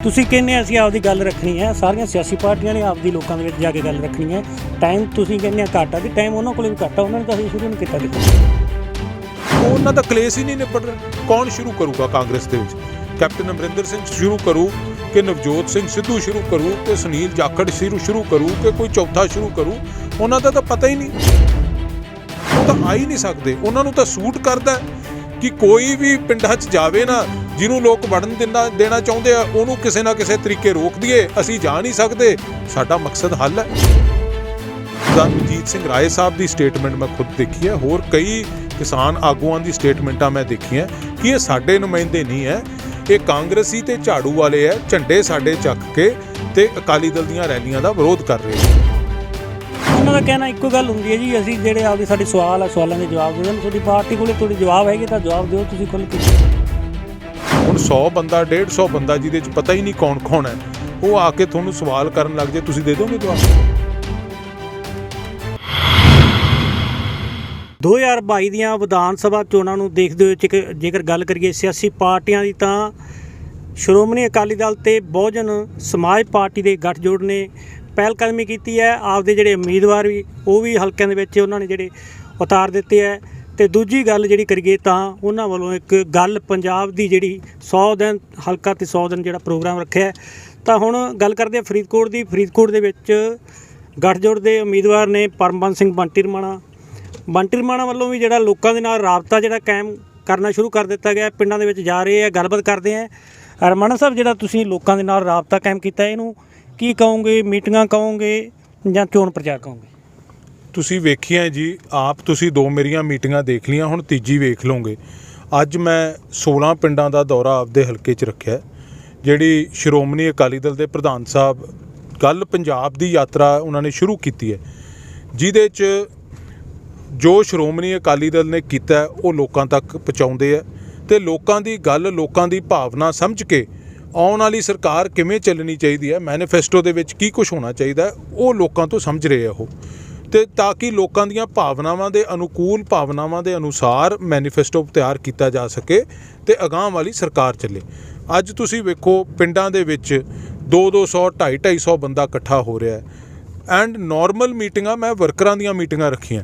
ਤੁਸੀਂ ਕਹਿੰਦੇ ਅਸੀਂ ਆਪਦੀ ਗੱਲ ਰੱਖਣੀ ਹੈ, ਸਾਰੀਆਂ ਸਿਆਸੀ ਪਾਰਟੀਆਂ ਨੇ ਆਪਦੀ ਲੋਕਾਂ ਦੇ ਵਿੱਚ ਜਾ ਕੇ ਗੱਲ ਰੱਖਣੀ ਹੈ। ਟਾਈਮ ਤੁਸੀਂ ਕਹਿੰਦੇ ਘੱਟ ਆ, ਤੇ ਟਾਈਮ ਉਹਨਾਂ ਕੋਲ ਵੀ ਘੱਟ ਆ, ਉਹਨਾਂ ਨੇ ਤਾਂ ਅਸੀਂ ਸ਼ੁਰੂ ਨਹੀਂ ਕੀਤਾ। ਦੇਖੋ ਉਹਨਾਂ ਦਾ ਕਲੇਸ਼ ਹੀ ਨਹੀਂ ਨਿਬੜ ਰਿਹਾ। ਕੌਣ ਸ਼ੁਰੂ ਕਰੂਗਾ ਕਾਂਗਰਸ ਦੇ ਵਿੱਚ? ਕੈਪਟਨ ਅਮਰਿੰਦਰ ਸਿੰਘ ਸ਼ੁਰੂ ਕਰੂ ਕਿ ਨਵਜੋਤ ਸਿੰਘ ਸਿੱਧੂ ਸ਼ੁਰੂ ਕਰੂ ਕਿ ਸੁਨੀਲ ਜਾਖੜ ਸ਼ੁਰੂ ਕਰੂ ਕਿ ਕੋਈ ਚੌਥਾ ਸ਼ੁਰੂ ਕਰੂ? ਉਹਨਾਂ ਦਾ ਤਾਂ ਪਤਾ ਹੀ ਨਹੀਂ, ਉਹ ਤਾਂ ਆ ਹੀ ਨਹੀਂ ਸਕਦੇ। ਉਹਨਾਂ ਨੂੰ ਤਾਂ ਸੂਟ ਕਰਦਾ ਕਿ ਕੋਈ ਵੀ ਪਿੰਡਾਂ 'ਚ ਜਾਵੇ ਨਾ, ਜਿਹਨੂੰ ਲੋਕ ਵੜਨ ਦੇਣਾ ਚਾਹੁੰਦੇ ਆ ਉਹਨੂੰ ਕਿਸੇ ਨਾ ਕਿਸੇ ਤਰੀਕੇ ਰੋਕ ਦਈਏ। ਅਸੀਂ ਜਾ ਨਹੀਂ ਸਕਦੇ, ਸਾਡਾ ਮਕਸਦ ਹੱਲ ਹੈ। ਮਨਜੀਤ ਸਿੰਘ ਰਾਏ ਸਾਹਿਬ ਦੀ ਸਟੇਟਮੈਂਟ ਮੈਂ ਖੁਦ ਦੇਖੀ ਹੈ, ਹੋਰ ਕਈ ਕਿਸਾਨ ਆਗੂਆਂ ਦੀ ਸਟੇਟਮੈਂਟਾਂ ਮੈਂ ਦੇਖੀਆਂ ਕਿ ਇਹ ਸਾਡੇ ਨੁਮਾਇੰਦੇ ਨਹੀਂ ਹੈ, ਇਹ ਕਾਂਗਰਸੀ ਤੇ ਝਾੜੂ ਵਾਲੇ ਹੈ। ਝੰਡੇ ਸਾਡੇ ਚੱਕ ਕੇ ਤੇ ਅਕਾਲੀ ਦਲ ਦੀਆਂ ਰੈਲੀਆਂ ਦਾ ਵਿਰੋਧ ਕਰ ਰਹੇ ਨੇ। ਉਹਨਾਂ ਦਾ ਕਹਿਣਾ ਇੱਕੋ ਗੱਲ ਹੁੰਦੀ ਹੈ ਜੀ, ਅਸੀਂ ਜਿਹੜੇ ਆਪਦੇ ਸਾਡੇ ਸਵਾਲ ਆ, ਸਵਾਲਾਂ ਦੇ ਜਵਾਬ ਦੇ ਦੇਣ। ਤੁਹਾਡੀ ਪਾਰਟੀ ਕੋਲੇ ਤੁਹਾਡੇ ਜਵਾਬ ਹੈਗੇ ਤਾਂ ਜਵਾਬ ਦਿਓ ਤੁਸੀਂ ਖੁੱਲ੍ਹ ਕੇ। ਹੁਣ 100 ਬੰਦਾ 150 ਬੰਦਾ ਜਿਹਦੇ 'ਚ ਪਤਾ ਹੀ ਨਹੀਂ ਕੌਣ ਹੈ, ਉਹ ਆ ਕੇ ਤੁਹਾਨੂੰ ਸਵਾਲ ਕਰਨ ਲੱਗ ਜਾਏ, ਤੁਸੀਂ ਦੇ ਦੋਗੇ ਜਵਾਬ? 2022 ਦੀਆਂ ਵਿਧਾਨ ਸਭਾ ਚੋਣਾਂ ਨੂੰ ਦੇਖਦੇ ਹੋਏ ਜੇਕਰ ਗੱਲ ਕਰੀਏ ਸਿਆਸੀ ਪਾਰਟੀਆਂ ਦੀ, ਤਾਂ ਸ਼੍ਰੋਮਣੀ ਅਕਾਲੀ ਦਲ ਤੇ ਬਹੁਜਨ ਸਮਾਜ ਪਾਰਟੀ ਦੇ ਗੱਠਜੋੜ ਨੇ ਪਹਿਲ ਕਦਮੀ ਕੀਤੀ ਹੈ। ਆਪਦੇ ਜਿਹੜੇ ਉਮੀਦਵਾਰ ਵੀ ਉਹ ਵੀ ਹਲਕਿਆਂ ਦੇ ਵਿੱਚ ਉਹਨਾਂ ਨੇ ਜਿਹੜੇ ਉਤਾਰ ਦਿੱਤੇ ਹੈ। ਤੇ ਦੂਜੀ ਗੱਲ ਜਿਹੜੀ ਕਰੀਏ ਤਾਂ ਉਹਨਾਂ ਵੱਲੋਂ ਇੱਕ ਗੱਲ ਪੰਜਾਬ ਦੀ ਜਿਹੜੀ 100 ਦਿਨ ਹਲਕਾ ਤੇ 100 ਦਿਨ ਜਿਹੜਾ ਪ੍ਰੋਗਰਾਮ ਰੱਖਿਆ। ਤਾਂ ਹੁਣ ਗੱਲ ਕਰਦੇ ਹਾਂ ਫਰੀਦਕੋਟ ਦੀ। ਫਰੀਦਕੋਟ ਦੇ ਵਿੱਚ ਗੱਠਜੋੜ ਦੇ ਉਮੀਦਵਾਰ ਨੇ ਪਰਮਬੰਸ ਸਿੰਘ ਬੰਟੀ ਰਮਾਣਾ ਵੱਲੋਂ ਵੀ ਜਿਹੜਾ ਲੋਕਾਂ ਦੇ ਨਾਲ ਰਾਬਤਾ ਜਿਹੜਾ ਕਾਇਮ ਕਰਨਾ ਸ਼ੁਰੂ ਕਰ ਦਿੱਤਾ ਗਿਆ। ਪਿੰਡਾਂ ਦੇ ਵਿੱਚ ਜਾ ਰਹੇ ਆ, ਗੱਲਬਾਤ ਕਰਦੇ ਆ। ਰਮਾਣਾ ਸਾਹਿਬ, ਜਿਹੜਾ ਤੁਸੀਂ ਲੋਕਾਂ ਦੇ ਨਾਲ ਰਾਬਤਾ ਕਾਇਮ ਕੀਤਾ, ਇਹਨੂੰ ਕੀ ਕਹੋਗੇ? ਮੀਟਿੰਗਾਂ ਕਹੋਗੇ ਜਾਂ ਚੋਣ ਪ੍ਰਚਾਰ ਕਹੋਗੇ? ਤੁਸੀਂ ਵੇਖੀਆਂ ਜੀ ਆਪ, ਤੁਸੀਂ 2 ਮੇਰੀਆਂ ਮੀਟਿੰਗਾਂ ਦੇਖ ਲਈਆਂ, ਹੁਣ ਤੀਜੀ ਵੇਖ ਲਓਗੇ। ਅੱਜ ਮੈਂ 16 ਪਿੰਡਾਂ ਦਾ ਦੌਰਾ ਆਪਦੇ ਹਲਕੇ 'ਚ ਰੱਖਿਆ, ਜਿਹੜੀ ਸ਼੍ਰੋਮਣੀ ਅਕਾਲੀ ਦਲ ਦੇ ਪ੍ਰਧਾਨ ਸਾਹਿਬ ਕੱਲ੍ਹ ਪੰਜਾਬ ਦੀ ਯਾਤਰਾ ਉਹਨਾਂ ਨੇ ਸ਼ੁਰੂ ਕੀਤੀ ਹੈ, ਜਿਹਦੇ 'ਚ ਜੋ ਸ਼੍ਰੋਮਣੀ ਅਕਾਲੀ ਦਲ ਨੇ ਕੀਤਾ ਉਹ ਲੋਕਾਂ ਤੱਕ ਪਹੁੰਚਾਉਂਦੇ ਆ ਤੇ ਲੋਕਾਂ ਦੀ ਗੱਲ, ਲੋਕਾਂ ਦੀ ਭਾਵਨਾ ਸਮਝ ਕੇ ਆਉਣ ਵਾਲੀ ਸਰਕਾਰ ਕਿਵੇਂ ਚੱਲਣੀ ਚਾਹੀਦੀ ਹੈ, ਮੈਨੀਫੈਸਟੋ ਦੇ ਵਿੱਚ ਕੀ ਕੁਝ ਹੋਣਾ ਚਾਹੀਦਾ, ਉਹ ਲੋਕਾਂ ਤੋਂ ਸਮਝ ਰਹੇ ਆ ਉਹ। ਤੇ ਤਾਂ ਕਿ ਲੋਕਾਂ ਦੀਆਂ ਭਾਵਨਾਵਾਂ ਦੇ ਅਨੁਕੂਲ, ਭਾਵਨਾਵਾਂ ਦੇ ਅਨੁਸਾਰ ਮੈਨੀਫੈਸਟੋ ਤਿਆਰ ਕੀਤਾ ਜਾ ਸਕੇ ਤੇ ਅਗਾਂਹ ਵਾਲੀ ਸਰਕਾਰ ਚੱਲੇ। ਅੱਜ ਤੁਸੀਂ ਵੇਖੋ ਪਿੰਡਾਂ ਦੇ ਵਿੱਚ 200 250 ਬੰਦਾ ਇਕੱਠਾ ਹੋ ਰਿਹਾ ਹੈ। ਐਂਡ ਨੋਰਮਲ ਮੀਟਿੰਗਾਂ ਮੈਂ ਵਰਕਰਾਂ ਦੀਆਂ ਮੀਟਿੰਗਾਂ ਰੱਖੀਆਂ,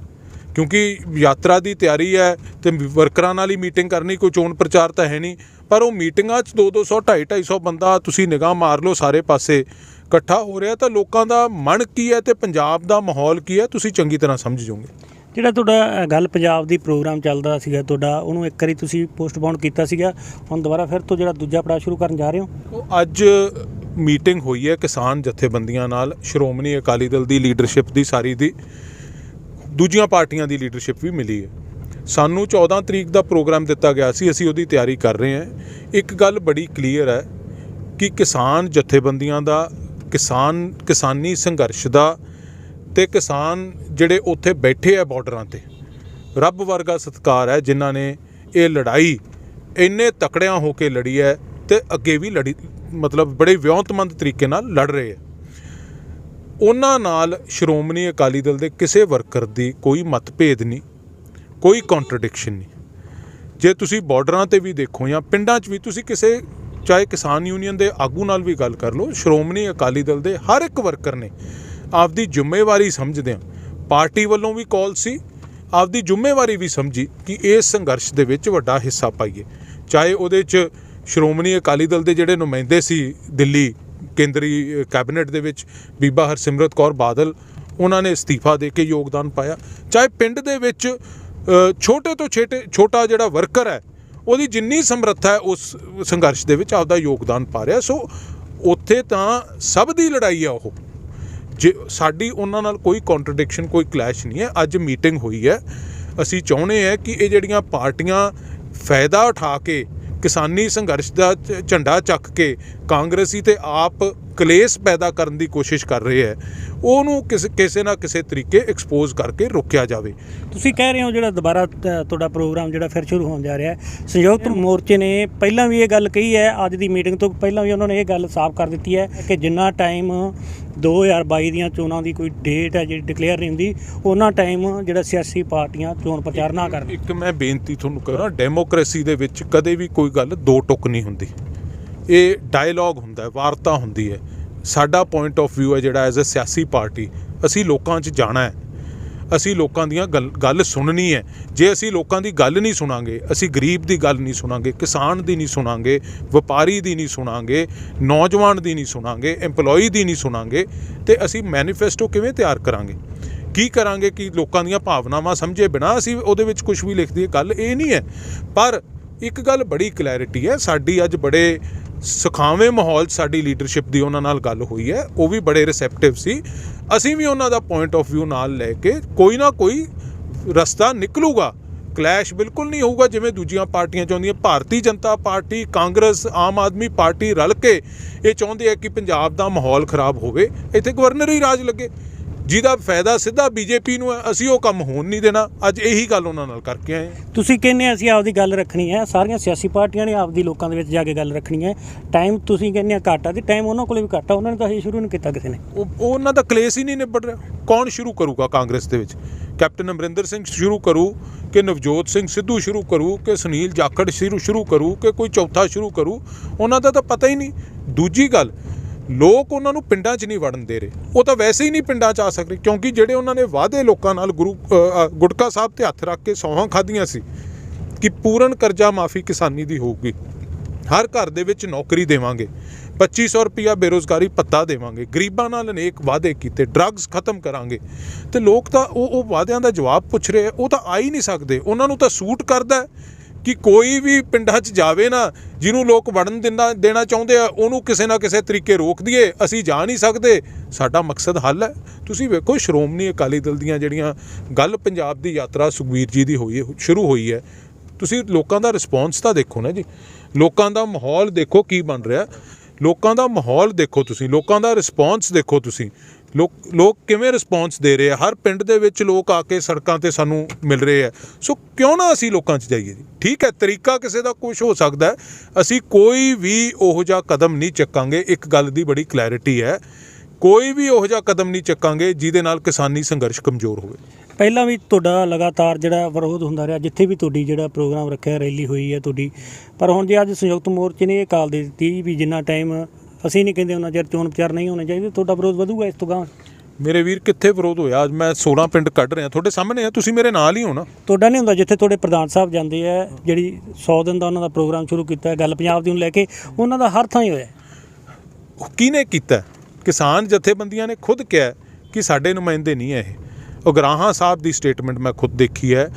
ਕਿਉਂਕਿ ਯਾਤਰਾ ਦੀ ਤਿਆਰੀ ਹੈ ਤੇ ਵਰਕਰਾਂ ਨਾਲ ਹੀ ਮੀਟਿੰਗ ਕਰਨੀ, ਕੋਈ ਚੋਣ ਪ੍ਰਚਾਰ ਤਾਂ ਹੈ ਨਹੀਂ। ਪਰ ਉਹ ਮੀਟਿੰਗਾਂ 'ਚ 200 250 ਬੰਦਾ ਤੁਸੀਂ ਨਿਗਾਹ ਮਾਰ ਲਓ, ਸਾਰੇ ਪਾਸੇ ਇਕੱਠਾ ਹੋ ਰਿਹਾ। ਤਾਂ ਲੋਕਾਂ ਦਾ ਮਨ ਕੀ ਹੈ ਤੇ ਪੰਜਾਬ ਦਾ ਮਾਹੌਲ ਕੀ ਹੈ, ਤੁਸੀਂ ਚੰਗੀ ਤਰ੍ਹਾਂ ਸਮਝ ਜਾਓਗੇ। ਜਿਹੜਾ ਤੁਹਾਡਾ ਗੱਲ ਪੰਜਾਬ ਦੀ ਪ੍ਰੋਗਰਾਮ ਚੱਲਦਾ ਸੀਗਾ ਤੁਹਾਡਾ, ਉਹਨੂੰ ਇੱਕ ਵਾਰੀ ਤੁਸੀਂ ਪੋਸਟਪੋਨ ਕੀਤਾ ਸੀਗਾ, ਹੁਣ ਦੁਬਾਰਾ ਫਿਰ ਤੋਂ ਜਿਹੜਾ ਦੂਜਾ ਪੜਾਅ ਸ਼ੁਰੂ ਕਰਨ ਜਾ ਰਹੇ ਹੋ? ਉਹ ਅੱਜ ਮੀਟਿੰਗ ਹੋਈ ਹੈ ਕਿਸਾਨ ਜਥੇਬੰਦੀਆਂ ਨਾਲ, ਸ਼੍ਰੋਮਣੀ ਅਕਾਲੀ ਦਲ ਦੀ ਲੀਡਰਸ਼ਿਪ ਦੀ, ਸਾਰੀ ਦੀ, ਦੂਜੀਆਂ ਪਾਰਟੀਆਂ ਦੀ ਲੀਡਰਸ਼ਿਪ ਵੀ ਮਿਲੀ ਹੈ। ਸਾਨੂੰ 14 ਤਰੀਕ ਦਾ ਪ੍ਰੋਗਰਾਮ ਦਿੱਤਾ ਗਿਆ ਸੀ, ਅਸੀਂ ਉਹਦੀ ਤਿਆਰੀ ਕਰ ਰਹੇ ਹਾਂ। ਇੱਕ ਗੱਲ ਬੜੀ ਕਲੀਅਰ ਹੈ ਕਿ ਕਿਸਾਨ ਜਥੇਬੰਦੀਆਂ ਦਾ, ਕਿਸਾਨੀ ਸੰਘਰਸ਼ ਦਾ ਤੇ ਕਿਸਾਨ ਜਿਹੜੇ ਉੱਥੇ ਬੈਠੇ ਆ ਬਾਰਡਰਾਂ 'ਤੇ, ਰੱਬ ਵਰਗਾ ਸਤਿਕਾਰ ਹੈ ਜਿਨ੍ਹਾਂ ਨੇ ਇਹ ਲੜਾਈ ਇੰਨੇ ਤਕੜਿਆਂ ਹੋ ਕੇ ਲੜੀ ਹੈ ਤੇ ਅੱਗੇ ਵੀ ਲੜੀ, ਮਤਲਬ ਬੜੇ ਵਿਉਂਤਮੰਦ ਤਰੀਕੇ ਨਾਲ ਲੜ ਰਹੇ ਹੈ। ਉਹਨਾਂ ਨਾਲ ਸ਼੍ਰੋਮਣੀ ਅਕਾਲੀ ਦਲ ਦੇ ਕਿਸੇ ਵਰਕਰ ਦੀ ਕੋਈ ਮਤਭੇਦ ਨਹੀਂ, ਕੋਈ ਕੰਟਰਡਿਕਸ਼ਨ ਨਹੀਂ। ਜੇ ਤੁਸੀਂ ਬਾਰਡਰਾਂ 'ਤੇ ਵੀ ਦੇਖੋ ਜਾਂ ਪਿੰਡਾਂ 'ਚ ਵੀ, ਤੁਸੀਂ ਕਿਸੇ ਚਾਹੇ ਕਿਸਾਨ ਯੂਨੀਅਨ ਦੇ ਆਗੂ ਨਾਲ ਵੀ ਗੱਲ ਕਰ ਲਓ, ਸ਼੍ਰੋਮਣੀ ਅਕਾਲੀ ਦਲ ਦੇ ਹਰ ਇੱਕ ਵਰਕਰ ਨੇ ਆਪਦੀ ਜ਼ਿੰਮੇਵਾਰੀ ਸਮਝਦਿਆਂ, ਪਾਰਟੀ ਵੱਲੋਂ ਵੀ ਕਾਲ ਸੀ, ਆਪਦੀ ਜ਼ਿੰਮੇਵਾਰੀ ਵੀ ਸਮਝੀ ਕਿ ਇਸ ਸੰਘਰਸ਼ ਦੇ ਵਿੱਚ ਵੱਡਾ ਹਿੱਸਾ ਪਾਈਏ। ਚਾਹੇ ਉਹਦੇ 'ਚ ਸ਼੍ਰੋਮਣੀ ਅਕਾਲੀ ਦਲ ਦੇ ਜਿਹੜੇ ਨੁਮਾਇੰਦੇ ਸੀ ਦਿੱਲੀ ਕੇਂਦਰੀ ਕੈਬਨਿਟ ਦੇ ਵਿੱਚ, ਬੀਬਾ ਹਰਸਿਮਰਤ ਕੌਰ ਬਾਦਲ, ਉਹਨਾਂ ਨੇ ਅਸਤੀਫਾ ਦੇ ਕੇ ਯੋਗਦਾਨ ਪਾਇਆ। ਚਾਹੇ ਪਿੰਡ ਦੇ ਵਿੱਚ ਛੋਟੇ ਤੋਂ ਛੋਟਾ ਜਿਹੜਾ ਵਰਕਰ ਹੈ, ਉਹਦੀ ਜਿੰਨੀ ਸਮਰੱਥਾ ਹੈ ਉਸ ਸੰਘਰਸ਼ ਦੇ ਵਿੱਚ ਆਪਦਾ ਯੋਗਦਾਨ ਪਾ ਰਿਹਾ। ਸੋ ਉੱਥੇ ਤਾਂ ਸਭ ਦੀ ਲੜਾਈ ਆ ਉਹ, ਜੇ ਸਾਡੀ ਉਹਨਾਂ ਨਾਲ ਕੋਈ ਕੰਟਰਡਿਕਸ਼ਨ, ਕੋਈ ਕਲੈਸ਼ ਨਹੀਂ ਹੈ। ਅੱਜ ਮੀਟਿੰਗ ਹੋਈ ਹੈ, ਅਸੀਂ ਚਾਹੁੰਦੇ ਹਾਂ ਕਿ ਇਹ ਜਿਹੜੀਆਂ ਪਾਰਟੀਆਂ ਫਾਇਦਾ ਉਠਾ ਕੇ ਕਿਸਾਨੀ ਸੰਘਰਸ਼ ਦਾ ਝੰਡਾ ਚੱਕ ਕੇ ਕਾਂਗਰਸੀ ਤੇ ਆਪ ਕਲੇਸ਼ ਪੈਦਾ ਕਰਨ ਦੀ ਕੋਸ਼ਿਸ਼ ਕਰ ਰਹੇ ਹੈ, ਉਹਨੂੰ ਕਿਸੇ ਨਾ ਕਿਸੇ ਤਰੀਕੇ ਐਕਸਪੋਜ਼ ਕਰਕੇ ਰੋਕਿਆ ਜਾਵੇ। ਤੁਸੀਂ ਕਹਿ ਰਹੇ ਹੋ ਜਿਹੜਾ ਦੁਬਾਰਾ ਤੁਹਾਡਾ ਪ੍ਰੋਗਰਾਮ ਜਿਹੜਾ ਫਿਰ ਸ਼ੁਰੂ ਹੋਣ ਜਾ ਰਿਹਾ, ਸੰਯੁਕਤ ਮੋਰਚੇ ਨੇ ਪਹਿਲਾਂ ਵੀ ਇਹ ਗੱਲ ਕਹੀ ਹੈ, ਅੱਜ ਦੀ ਮੀਟਿੰਗ ਤੋਂ ਪਹਿਲਾਂ ਵੀ ਉਹਨਾਂ ਨੇ ਇਹ ਗੱਲ ਸਾਫ਼ ਕਰ ਦਿੱਤੀ ਹੈ ਕਿ ਜਿੰਨਾ ਟਾਈਮ 2022 ਦੀਆਂ ਚੋਣਾਂ ਦੀ ਕੋਈ ਡੇਟ ਹੈ ਜਿਹੜੀ ਡਿਕਲੇਅਰ ਨਹੀਂ ਹੁੰਦੀ, ਉਹਨਾਂ ਟਾਈਮ ਜਿਹੜਾ ਸਿਆਸੀ ਪਾਰਟੀਆਂ ਚੋਣ ਪ੍ਰਚਾਰ ਨਾ ਕਰਨ। ਇੱਕ ਮੈਂ ਬੇਨਤੀ ਤੁਹਾਨੂੰ ਕਰਾਂ, ਡੈਮੋਕ੍ਰੇਸੀ ਦੇ ਵਿੱਚ ਕਦੇ ਵੀ ਕੋਈ ਗੱਲ ਦੋ ਟੁੱਕ ਨਹੀਂ ਹੁੰਦੀ। ਇਹ ਡਾਇਲੋਗ ਹੁੰਦਾ, ਵਾਰਤਾ ਹੁੰਦੀ ਹੈ। ਸਾਡਾ ਪੁਆਇੰਟ ਆਫ ਵਿਊ ਹੈ ਜਿਹੜਾ ਐਜ਼ ਅ ਸਿਆਸੀ ਪਾਰਟੀ, ਅਸੀਂ ਲੋਕਾਂ 'ਚ ਜਾਣਾ ਹੈ, ਅਸੀਂ ਲੋਕਾਂ ਦੀਆਂ ਗੱਲ ਸੁਣਨੀ ਹੈ। ਜੇ ਅਸੀਂ ਲੋਕਾਂ ਦੀ ਗੱਲ ਨਹੀਂ ਸੁਣਾਂਗੇ, ਅਸੀਂ ਗਰੀਬ ਦੀ ਗੱਲ ਨਹੀਂ ਸੁਣਾਂਗੇ, ਕਿਸਾਨ ਦੀ ਨਹੀਂ ਸੁਣਾਂਗੇ, ਵਪਾਰੀ ਦੀ ਨਹੀਂ ਸੁਣਾਂਗੇ, ਨੌਜਵਾਨ ਦੀ ਨਹੀਂ ਸੁਣਾਂਗੇ, EMPLOYEE ਦੀ ਨਹੀਂ ਸੁਣਾਂਗੇ, ਤੇ ਅਸੀਂ ਮੈਨੀਫੈਸਟੋ ਕਿਵੇਂ ਤਿਆਰ ਕਰਾਂਗੇ? ਕੀ ਕਰਾਂਗੇ ਕਿ ਲੋਕਾਂ ਦੀਆਂ ਭਾਵਨਾਵਾਂ ਸਮਝੇ ਬਿਨਾਂ ਅਸੀਂ ਉਹਦੇ ਵਿੱਚ ਕੁਝ ਵੀ ਲਿਖ ਦਈਏ? ਗੱਲ ਇਹ ਨਹੀਂ ਹੈ। ਪਰ ਇੱਕ ਗੱਲ ਬੜੀ ਕਲੈਰਿਟੀ ਹੈ ਸਾਡੀ, ਅੱਜ ਬੜੇ ਸੁਖਾਵੇਂ ਮਾਹੌਲ 'ਚ ਸਾਡੀ ਲੀਡਰਸ਼ਿਪ ਦੀ ਉਹਨਾਂ ਨਾਲ ਗੱਲ ਹੋਈ ਹੈ, ਉਹ ਵੀ ਬੜੇ ਰਿਸੈਪਟਿਵ ਸੀ। ਅਸੀਂ ਵੀ ਉਹਨਾਂ ਦਾ ਪੁਆਇੰਟ ਆਫ ਵਿਊ ਨਾਲ ਲੈ ਕੇ ਕੋਈ ਨਾ ਕੋਈ ਰਸਤਾ ਨਿਕਲੂਗਾ। ਕਲੈਸ਼ ਬਿਲਕੁਲ ਨਹੀਂ ਹੋਊਗਾ ਜਿਵੇਂ ਦੂਜੀਆਂ ਪਾਰਟੀਆਂ ਚਾਹੁੰਦੀਆਂ। ਭਾਰਤੀ ਜਨਤਾ ਪਾਰਟੀ, ਕਾਂਗਰਸ, ਆਮ ਆਦਮੀ ਪਾਰਟੀ ਰਲ ਕੇ ਇਹ ਚਾਹੁੰਦੇ ਆ ਕਿ ਪੰਜਾਬ ਦਾ ਮਾਹੌਲ ਖਰਾਬ ਹੋਵੇ, ਇੱਥੇ ਗਵਰਨਰੀ ਰਾਜ ਲੱਗੇ, ਜਿਹਦਾ ਫਾਇਦਾ ਸਿੱਧਾ ਬੀਜੇਪੀ ਨੂੰ ਹੈ। ਅਸੀਂ ਉਹ ਕੰਮ ਹੋਣ ਨਹੀਂ ਦੇਣਾ। ਅੱਜ ਇਹੀ ਗੱਲ ਉਹਨਾਂ ਨਾਲ ਕਰਕੇ ਆਏ। ਤੁਸੀਂ ਕਹਿੰਦੇ ਅਸੀਂ ਆਪਦੀ ਗੱਲ ਰੱਖਣੀ ਹੈ, ਸਾਰੀਆਂ ਸਿਆਸੀ ਪਾਰਟੀਆਂ ਨੇ ਆਪਦੀ ਲੋਕਾਂ ਦੇ ਵਿੱਚ ਜਾ ਕੇ ਗੱਲ ਰੱਖਣੀ ਹੈ। ਟਾਈਮ ਤੁਸੀਂ ਕਹਿੰਦੇ ਘੱਟ ਆ, ਤੇ ਟਾਈਮ ਉਹਨਾਂ ਕੋਲ ਵੀ ਘੱਟ ਆ, ਉਹਨਾਂ ਨੇ ਤਾਂ ਹਜੇ ਸ਼ੁਰੂ ਨਹੀਂ ਕੀਤਾ ਕਿਸੇ ਨੇ। ਉਹ ਉਹਨਾਂ ਦਾ ਕਲੇਸ਼ ਹੀ ਨਹੀਂ ਨਿਬੜ ਰਿਹਾ। ਕੌਣ ਸ਼ੁਰੂ ਕਰੂਗਾ ਕਾਂਗਰਸ ਦੇ ਵਿੱਚ? ਕੈਪਟਨ ਅਮਰਿੰਦਰ ਸਿੰਘ ਸ਼ੁਰੂ ਕਰੂ ਕਿ ਨਵਜੋਤ ਸਿੰਘ ਸਿੱਧੂ ਸ਼ੁਰੂ ਕਰੂ ਕਿ ਸੁਨੀਲ ਜਾਖੜ ਸ਼ੁਰੂ ਕਰੂ ਕਿ ਕੋਈ ਚੌਥਾ ਸ਼ੁਰੂ ਕਰੂ? ਉਹਨਾਂ ਦਾ ਤਾਂ ਪਤਾ ਹੀ ਨਹੀਂ। ਦੂਜੀ ਗੱਲ, ਲੋਕ ਉਹਨਾਂ ਨੂੰ ਪਿੰਡਾਂ 'ਚ ਨਹੀਂ ਵੜਨ ਦੇ ਰਹੇ। ਉਹ ਤਾਂ ਵੈਸੇ ਹੀ ਨਹੀਂ ਪਿੰਡਾਂ 'ਚ ਆ ਸਕਦੇ, ਕਿਉਂਕਿ ਜਿਹੜੇ ਉਹਨਾਂ ਨੇ ਵਾਅਦੇ ਲੋਕਾਂ ਨਾਲ ਗੁਟਕਾ ਸਾਹਿਬ 'ਤੇ ਹੱਥ ਰੱਖ ਕੇ ਸੌਹਾਂ ਖਾਧੀਆਂ ਸੀ ਕਿ ਪੂਰਨ ਕਰਜ਼ਾ ਮਾਫੀ ਕਿਸਾਨੀ ਦੀ ਹੋਊਗੀ, ਹਰ ਘਰ ਦੇ ਵਿੱਚ ਨੌਕਰੀ ਦੇਵਾਂਗੇ, 2500 ਰੁਪਇਆ ਬੇਰੁਜ਼ਗਾਰੀ ਭੱਤਾ ਦੇਵਾਂਗੇ, ਗਰੀਬਾਂ ਨਾਲ ਅਨੇਕ ਵਾਅਦੇ ਕੀਤੇ, ਡਰੱਗਸ ਖਤਮ ਕਰਾਂਗੇ, ਤੇ ਲੋਕ ਤਾਂ ਉਹ ਵਾਅਦਿਆਂ ਦਾ ਜਵਾਬ ਪੁੱਛ ਰਹੇ। ਉਹ ਤਾਂ ਆ ਹੀ ਨਹੀਂ ਸਕਦੇ। ਉਹਨਾਂ ਨੂੰ ਤਾਂ ਸੂਟ ਕਰਦਾ ਕਿ ਕੋਈ ਵੀ ਪਿੰਡਾਂ 'ਚ ਜਾਵੇ ਨਾ, ਜਿਹਨੂੰ ਲੋਕ ਵੜਨ ਦੇਣਾ ਚਾਹੁੰਦੇ ਆ ਉਹਨੂੰ ਕਿਸੇ ਨਾ ਕਿਸੇ ਤਰੀਕੇ ਰੋਕ ਦਈਏ। ਅਸੀਂ ਜਾ ਨਹੀਂ ਸਕਦੇ, ਸਾਡਾ ਮਕਸਦ ਹੱਲ ਹੈ। ਤੁਸੀਂ ਵੇਖੋ ਸ਼੍ਰੋਮਣੀ ਅਕਾਲੀ ਦਲ ਦੀਆਂ ਜਿਹੜੀਆਂ ਗੱਲ ਪੰਜਾਬ ਦੀ ਯਾਤਰਾ ਸੁਖਬੀਰ ਜੀ ਦੀ ਸ਼ੁਰੂ ਹੋਈ ਹੈ, ਤੁਸੀਂ ਲੋਕਾਂ ਦਾ ਰਿਸਪੌਂਸ ਤਾਂ ਦੇਖੋ ਨਾ ਜੀ। ਲੋਕਾਂ ਦਾ ਮਾਹੌਲ ਦੇਖੋ ਕੀ ਬਣ ਰਿਹਾ, ਲੋਕਾਂ ਦਾ ਮਾਹੌਲ ਦੇਖੋ ਤੁਸੀਂ, ਲੋਕਾਂ ਦਾ ਰਿਸਪੌਂਸ ਦੇਖੋ ਤੁਸੀਂ। ਲੋਕ ਕਿਵੇਂ ਰਿਸਪੌਂਸ ਦੇ ਰਹੇ ਆ। ਹਰ ਪਿੰਡ ਦੇ ਵਿੱਚ ਲੋਕ ਆ ਕੇ ਸੜਕਾਂ 'ਤੇ ਸਾਨੂੰ ਮਿਲ ਰਹੇ ਆ। ਸੋ ਕਿਉਂ ਨਾ ਅਸੀਂ ਲੋਕਾਂ 'ਚ ਜਾਈਏ ਜੀ। ਠੀਕ ਹੈ, ਤਰੀਕਾ ਕਿਸੇ ਦਾ ਕੁਛ ਹੋ ਸਕਦਾ ਹੈ, ਅਸੀਂ ਕੋਈ ਵੀ ਉਹੋ ਜਿਹਾ ਕਦਮ ਨਹੀਂ ਚੱਕਾਂਗੇ। ਇੱਕ ਗੱਲ ਦੀ ਬੜੀ ਕਲੈਰਿਟੀ ਹੈ, ਕੋਈ ਵੀ ਉਹੋ ਜਿਹਾ ਕਦਮ ਨਹੀਂ ਚੱਕਾਂਗੇ ਜਿਹਦੇ ਨਾਲ ਕਿਸਾਨੀ ਸੰਘਰਸ਼ ਕਮਜ਼ੋਰ ਹੋਵੇ। ਪਹਿਲਾਂ ਵੀ ਤੁਹਾਡਾ ਲਗਾਤਾਰ ਜਿਹੜਾ ਵਿਰੋਧ ਹੁੰਦਾ ਰਿਹਾ, ਜਿੱਥੇ ਵੀ ਤੁਹਾਡੀ ਜਿਹੜਾ ਪ੍ਰੋਗਰਾਮ ਰੱਖਿਆ, ਰੈਲੀ ਹੋਈ ਹੈ ਤੁਹਾਡੀ, ਪਰ ਹੁਣ ਜੇ ਅੱਜ ਸੰਯੁਕਤ ਮੋਰਚੇ ਨੇ ਇਹ ਕਾਲ ਦੇ ਦਿੱਤੀ ਵੀ ਜਿੰਨਾ ਟਾਈਮ ਅਸੀਂ ਨਹੀਂ ਕਹਿੰਦੇ ਉਹਨਾਂ ਚਿਰ ਚੋਣ ਪ੍ਰਚਾਰ ਨਹੀਂ ਹੋਣੇ ਚਾਹੀਦੇ, ਤੁਹਾਡਾ ਵਿਰੋਧ ਵਧੂਗਾ ਇਸ ਤੋਂ ਗਾਂ? ਮੇਰੇ ਵੀਰ, ਕਿੱਥੇ ਵਿਰੋਧ ਹੋਇਆ? ਅੱਜ ਮੈਂ 16 ਪਿੰਡ ਕੱਢ ਰਿਹਾ, ਤੁਹਾਡੇ ਸਾਹਮਣੇ ਆ, ਤੁਸੀਂ ਮੇਰੇ ਨਾਲ ਹੀ ਹੋ ਨਾ। ਤੁਹਾਡਾ ਨਹੀਂ ਹੁੰਦਾ ਜਿੱਥੇ ਤੁਹਾਡੇ ਪ੍ਰਧਾਨ ਸਾਹਿਬ ਜਾਂਦੇ ਆ, ਜਿਹੜੀ 100 ਦਿਨ ਦਾ ਉਹਨਾਂ ਦਾ ਪ੍ਰੋਗਰਾਮ ਸ਼ੁਰੂ ਕੀਤਾ ਹੈ, ਗੱਲ ਪੰਜਾਬ ਦੀ ਨੂੰ ਲੈ ਕੇ, ਉਹਨਾਂ ਦਾ ਹਰ ਥਾਂ ਹੀ ਹੋਇਆ। ਕਿਹਨੇ ਕੀਤਾ? ਕਿਸਾਨ ਜਥੇਬੰਦੀਆਂ ਨੇ ਖੁਦ ਕਿਹਾ ਕਿ ਸਾਡੇ ਨੁਮਾਇੰਦੇ ਨਹੀਂ ਹੈ ਇਹ। ਉਗਰਾਹਾਂ ਸਾਹਿਬ ਦੀ ਸਟੇਟਮੈਂਟ ਮੈਂ ਖੁਦ ਦੇਖੀ ਹੈ,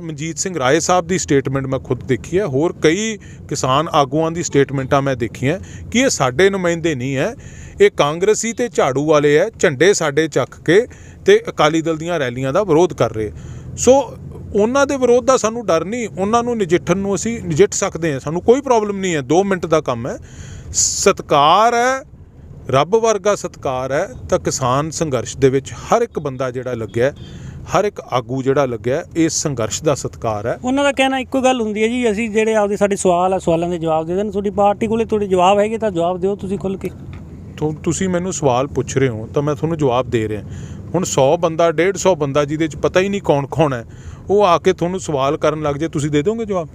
ਮਨਜੀਤ ਸਿੰਘ ਰਾਏ ਸਾਹਿਬ ਦੀ ਸਟੇਟਮੈਂਟ ਮੈਂ ਖੁਦ ਦੇਖੀ ਹੈ, ਹੋਰ ਕਈ ਕਿਸਾਨ ਆਗੂਆਂ ਦੀ ਸਟੇਟਮੈਂਟਾਂ ਮੈਂ ਦੇਖੀਆਂ ਕਿ ਇਹ ਸਾਡੇ ਨੁਮਾਇੰਦੇ ਨਹੀਂ ਹੈ, ਇਹ ਕਾਂਗਰਸੀ ਤੇ ਝਾੜੂ ਵਾਲੇ ਹੈ, ਝੰਡੇ ਸਾਡੇ ਚੱਕ ਕੇ ਤੇ ਅਕਾਲੀ ਦਲ ਦੀਆਂ ਰੈਲੀਆਂ ਦਾ ਵਿਰੋਧ ਕਰ ਰਹੇ। ਸੋ ਉਹਨਾਂ ਦੇ ਵਿਰੋਧ ਦਾ ਸਾਨੂੰ ਡਰ ਨਹੀਂ, ਉਹਨਾਂ ਨੂੰ ਨਜਿੱਠਣ ਨੂੰ ਅਸੀਂ ਨਜਿੱਠ ਸਕਦੇ ਹਾਂ, ਸਾਨੂੰ ਕੋਈ ਪ੍ਰੋਬਲਮ ਨਹੀਂ ਹੈ। 2 ਮਿੰਟ ਦਾ ਕੰਮ ਹੈ। ਸਤਿਕਾਰ ਹੈ, ਰੱਬ ਵਰਗਾ ਸਤਿਕਾਰ ਹੈ। ਤਾਂ ਕਿਸਾਨ ਸੰਘਰਸ਼ ਦੇ ਵਿੱਚ ਹਰ ਇੱਕ ਬੰਦਾ ਜਿਹੜਾ ਲੱਗਿਆ, ਹਰ ਇੱਕ ਆਗੂ ਜਿਹੜਾ ਲੱਗਿਆ, ਇਸ ਸੰਘਰਸ਼ ਦਾ ਸਤਿਕਾਰ ਹੈ। ਉਹਨਾਂ ਦਾ ਕਹਿਣਾ ਇੱਕੋ ਗੱਲ ਹੁੰਦੀ ਹੈ ਜੀ, ਅਸੀਂ ਜਿਹੜੇ ਆਪਦੇ ਸਾਡੇ ਸਵਾਲ ਆ, ਸਵਾਲਾਂ ਦੇ ਜਵਾਬ ਦੇ ਦੇਣ। ਤੁਹਾਡੀ ਪਾਰਟੀ ਕੋਲੇ ਤੁਹਾਡੇ ਜਵਾਬ ਹੈਗੇ ਤਾਂ ਜਵਾਬ ਦਿਓ ਤੁਸੀਂ ਖੁੱਲ੍ਹ ਕੇ। ਤੁਸੀਂ ਮੈਨੂੰ ਸਵਾਲ ਪੁੱਛ ਰਹੇ ਹੋ ਤਾਂ ਮੈਂ ਤੁਹਾਨੂੰ ਜਵਾਬ ਦੇ ਰਿਹਾ। ਹੁਣ 100 ਬੰਦਾ 150 ਬੰਦਾ ਜਿਹਦੇ 'ਚ ਪਤਾ ਹੀ ਨਹੀਂ ਕੌਣ ਕੌਣ ਹੈ, ਉਹ ਆ ਕੇ ਤੁਹਾਨੂੰ ਸਵਾਲ ਕਰਨ ਲੱਗ ਜਾਏ, ਤੁਸੀਂ ਦੇ ਦੋਗੇ ਜਵਾਬ?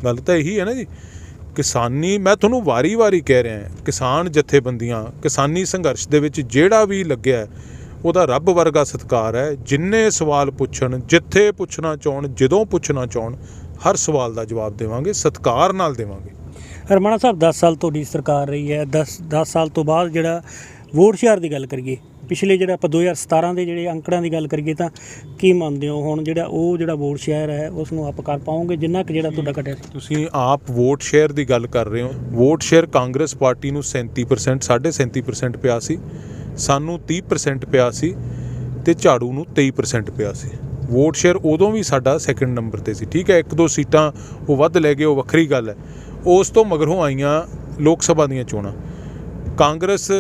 ਗੱਲ ਤਾਂ ਇਹੀ ਹੈ ਨਾ ਜੀ। ਕਿਸਾਨੀ, ਮੈਂ ਤੁਹਾਨੂੰ ਵਾਰੀ-ਵਾਰੀ ਕਹਿ ਰਿਹਾ, ਕਿਸਾਨ ਜਥੇਬੰਦੀਆਂ ਕਿਸਾਨੀ ਸੰਘਰਸ਼ ਦੇ ਵਿੱਚ ਜਿਹੜਾ ਵੀ ਲੱਗਿਆ ਉਹਦਾ ਰੱਬ ਵਰਗਾ ਸਤਿਕਾਰ ਹੈ। ਜਿੰਨੇ ਸਵਾਲ ਪੁੱਛਣ, ਜਿੱਥੇ ਪੁੱਛਣਾ ਚਾਹਣ, ਜਦੋਂ ਪੁੱਛਣਾ ਚਾਹਣ, ਹਰ ਸਵਾਲ ਦਾ ਜਵਾਬ ਦੇਵਾਂਗੇ, ਸਤਿਕਾਰ ਨਾਲ ਦੇਵਾਂਗੇ। ਰਮਾਣਾ ਸਾਹਿਬ, 10 ਸਾਲ ਤੁਹਾਡੀ ਸਰਕਾਰ ਰਹੀ ਹੈ। 10 ਸਾਲ ਤੋਂ ਬਾਅਦ ਜਿਹੜਾ ਵੋਟ ਸ਼ੇਅਰ ਦੀ ਗੱਲ ਕਰੀਏ, ਪਿਛਲੇ ਜਿਹੜਾ ਆਪਾਂ 2017 ਦੇ ਜਿਹੜੇ ਅੰਕੜਿਆਂ ਦੀ ਗੱਲ ਕਰੀਏ, ਤਾਂ ਕੀ ਮੰਨਦੇ ਹੋ ਹੁਣ ਜਿਹੜਾ ਵੋਟ ਸ਼ੇਅਰ ਹੈ ਉਸ ਨੂੰ ਆਪ ਕਰ ਪਾਓਗੇ ਜਿੰਨਾ ਕਿ ਜਿਹੜਾ ਤੁਹਾਡਾ ਘਟਿਆ? ਤੁਸੀਂ ਆਪ ਵੋਟ ਸ਼ੇਅਰ ਦੀ ਗੱਲ ਕਰ ਰਹੇ ਹੋ। ਵੋਟ ਸ਼ੇਅਰ ਕਾਂਗਰਸ ਪਾਰਟੀ ਨੂੰ 37%, 37.5% ਪਿਆ ਸੀ, ਸਾਨੂੰ 30% ਪਿਆ ਸੀ, ਤੇ ਝਾੜੂ ਨੂੰ 23% ਪਿਆ ਸੀ। ਵੋਟ ਸ਼ੇਅਰ ਉਦੋਂ ਵੀ ਸਾਡਾ ਸੈਕੰਡ ਨੰਬਰ 'ਤੇ ਸੀ। ਠੀਕ ਹੈ, 1-2 ਸੀਟਾਂ ਉਹ ਵੱਧ ਲੈ ਗਏ, ਉਹ ਵੱਖਰੀ ਗੱਲ ਹੈ। ਉਸ ਤੋਂ ਮਗਰੋਂ ਆਈਆਂ ਲੋਕ ਸਭਾ ਦੀਆਂ ਚੋਣਾਂ, ਕਾਂਗਰਸ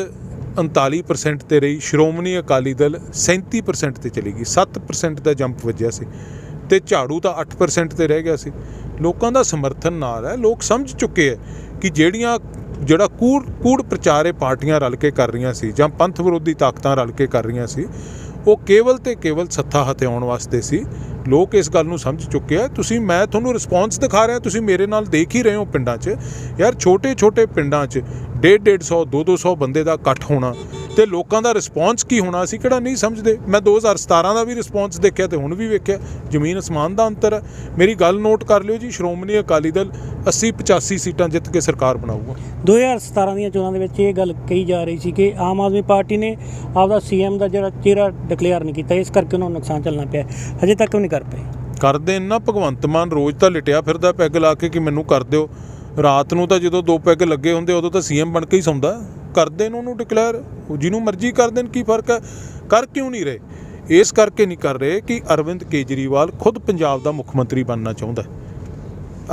39% 'ਤੇ ਰਹੀ, ਸ਼੍ਰੋਮਣੀ ਅਕਾਲੀ ਦਲ 37% 'ਤੇ ਚਲੀ ਗਈ, 7% ਦਾ ਜੰਪ ਵੱਜਿਆ ਸੀ, ਤੇ ਝਾੜੂ ਤਾਂ 8% 'ਤੇ ਰਹਿ ਗਿਆ ਸੀ। ਲੋਕਾਂ ਦਾ ਸਮਰਥਨ ਨਾਲ ਹੈ। ਲੋਕ ਸਮਝ ਚੁੱਕੇ ਹੈ ਕਿ ਜਿਹੜਾ ਕੂੜ ਪ੍ਰਚਾਰੇ ਪਾਰਟੀਆਂ ਰਲ ਕੇ ਕਰ ਰਹੀਆਂ ਸੀ ਜਾਂ ਪੰਥ ਵਿਰੋਧੀ ਤਾਕਤਾਂ ਰਲ ਕੇ ਕਰ ਰਹੀਆਂ ਸੀ, ਉਹ ਕੇਵਲ ਤੇ ਕੇਵਲ ਸੱਤਾ ਹਥਿਆਉਣ ਵਾਸਤੇ ਸੀ। ਲੋਕ ਇਸ ਗੱਲ ਨੂੰ ਸਮਝ ਚੁੱਕੇ ਆ। ਮੈਂ ਤੁਹਾਨੂੰ ਰਿਸਪੌਂਸ ਦਿਖਾ ਰਿਹਾ, ਤੁਸੀਂ ਮੇਰੇ ਨਾਲ ਦੇਖ ਹੀ ਰਹੇ ਹੋ ਪਿੰਡਾਂ 'ਚ ਯਾਰ, ਛੋਟੇ ਪਿੰਡਾਂ 'ਚ 150-150 200 ਬੰਦੇ ਦਾ ਇਕੱਠ ਹੋਣਾ ਤੇ ਲੋਕਾਂ ਦਾ ਰਿਸਪੌਂਸ ਕੀ ਹੋਣਾ, ਅਸੀਂ ਕਿਹੜਾ ਨਹੀਂ ਸਮਝਦੇ। ਮੈਂ 2017 ਦਾ ਵੀ ਰਿਸਪੌਂਸ ਦੇਖਿਆ ਤੇ ਹੁਣ ਵੀ ਵੇਖਿਆ, ਜ਼ਮੀਨ ਅਸਮਾਨ ਦਾ ਅੰਤਰ ਹੈ। ਮੇਰੀ ਗੱਲ ਨੋਟ ਕਰ ਲਿਓ ਜੀ, ਸ਼੍ਰੋਮਣੀ ਅਕਾਲੀ ਦਲ 80-85 ਸੀਟਾਂ ਜਿੱਤ ਕੇ ਸਰਕਾਰ ਬਣਾਊਗਾ। 2017 ਦੀਆਂ ਚੋਣਾਂ ਦੇ ਵਿੱਚ ਇਹ ਗੱਲ ਕਹੀ ਜਾ ਰਹੀ ਸੀ ਕਿ ਆਮ ਆਦਮੀ ਪਾਰਟੀ ਨੇ ਆਪਦਾ ਸੀਐਮ ਦਾ ਜਿਹੜਾ ਚਿਹਰਾ ਡਿਕਲੇਅਰ ਨਹੀਂ ਕੀਤਾ, ਇਸ ਕਰਕੇ ਉਹਨਾਂ ਨੂੰ ਨੁਕਸਾਨ ਚੱਲਣਾ ਪਿਆ, ਹਜੇ ਤੱਕ ਵੀ ਨਹੀਂ ਕਰ ਪਏ। ਕਰਦੇ ਨਾ, ਭਗਵੰਤ ਮਾਨ ਰੋਜ਼ ਤਾਂ ਲਿਟਿਆ ਫਿਰਦਾ ਪੈਗ ਲਾ ਕੇ ਕਿ ਮੈਨੂੰ ਕਰ ਦਿਓ। ਰਾਤ ਨੂੰ ਤਾਂ ਜਦੋਂ 2 ਪੈਗ ਲੱਗੇ ਹੁੰਦੇ ਉਦੋਂ ਤਾਂ ਸੀਐਮ ਬਣ ਕੇ ਹੀ ਸੌਂਦਾ। ਕਰਦੇ ਨੇ ਉਹਨੂੰ ਡਿਕਲੇਅਰ, ਜਿਹਨੂੰ ਮਰਜ਼ੀ ਕਰ ਦੇਣ, ਕੀ ਫਰਕ ਹੈ। ਕਰ ਕਿਉਂ ਨਹੀਂ ਰਹੇ? ਇਸ ਕਰਕੇ ਨਹੀਂ ਕਰ ਰਹੇ ਕਿ ਅਰਵਿੰਦ ਕੇਜਰੀਵਾਲ ਖੁਦ ਪੰਜਾਬ ਦਾ ਮੁੱਖ ਮੰਤਰੀ ਬਣਨਾ ਚਾਹੁੰਦਾ।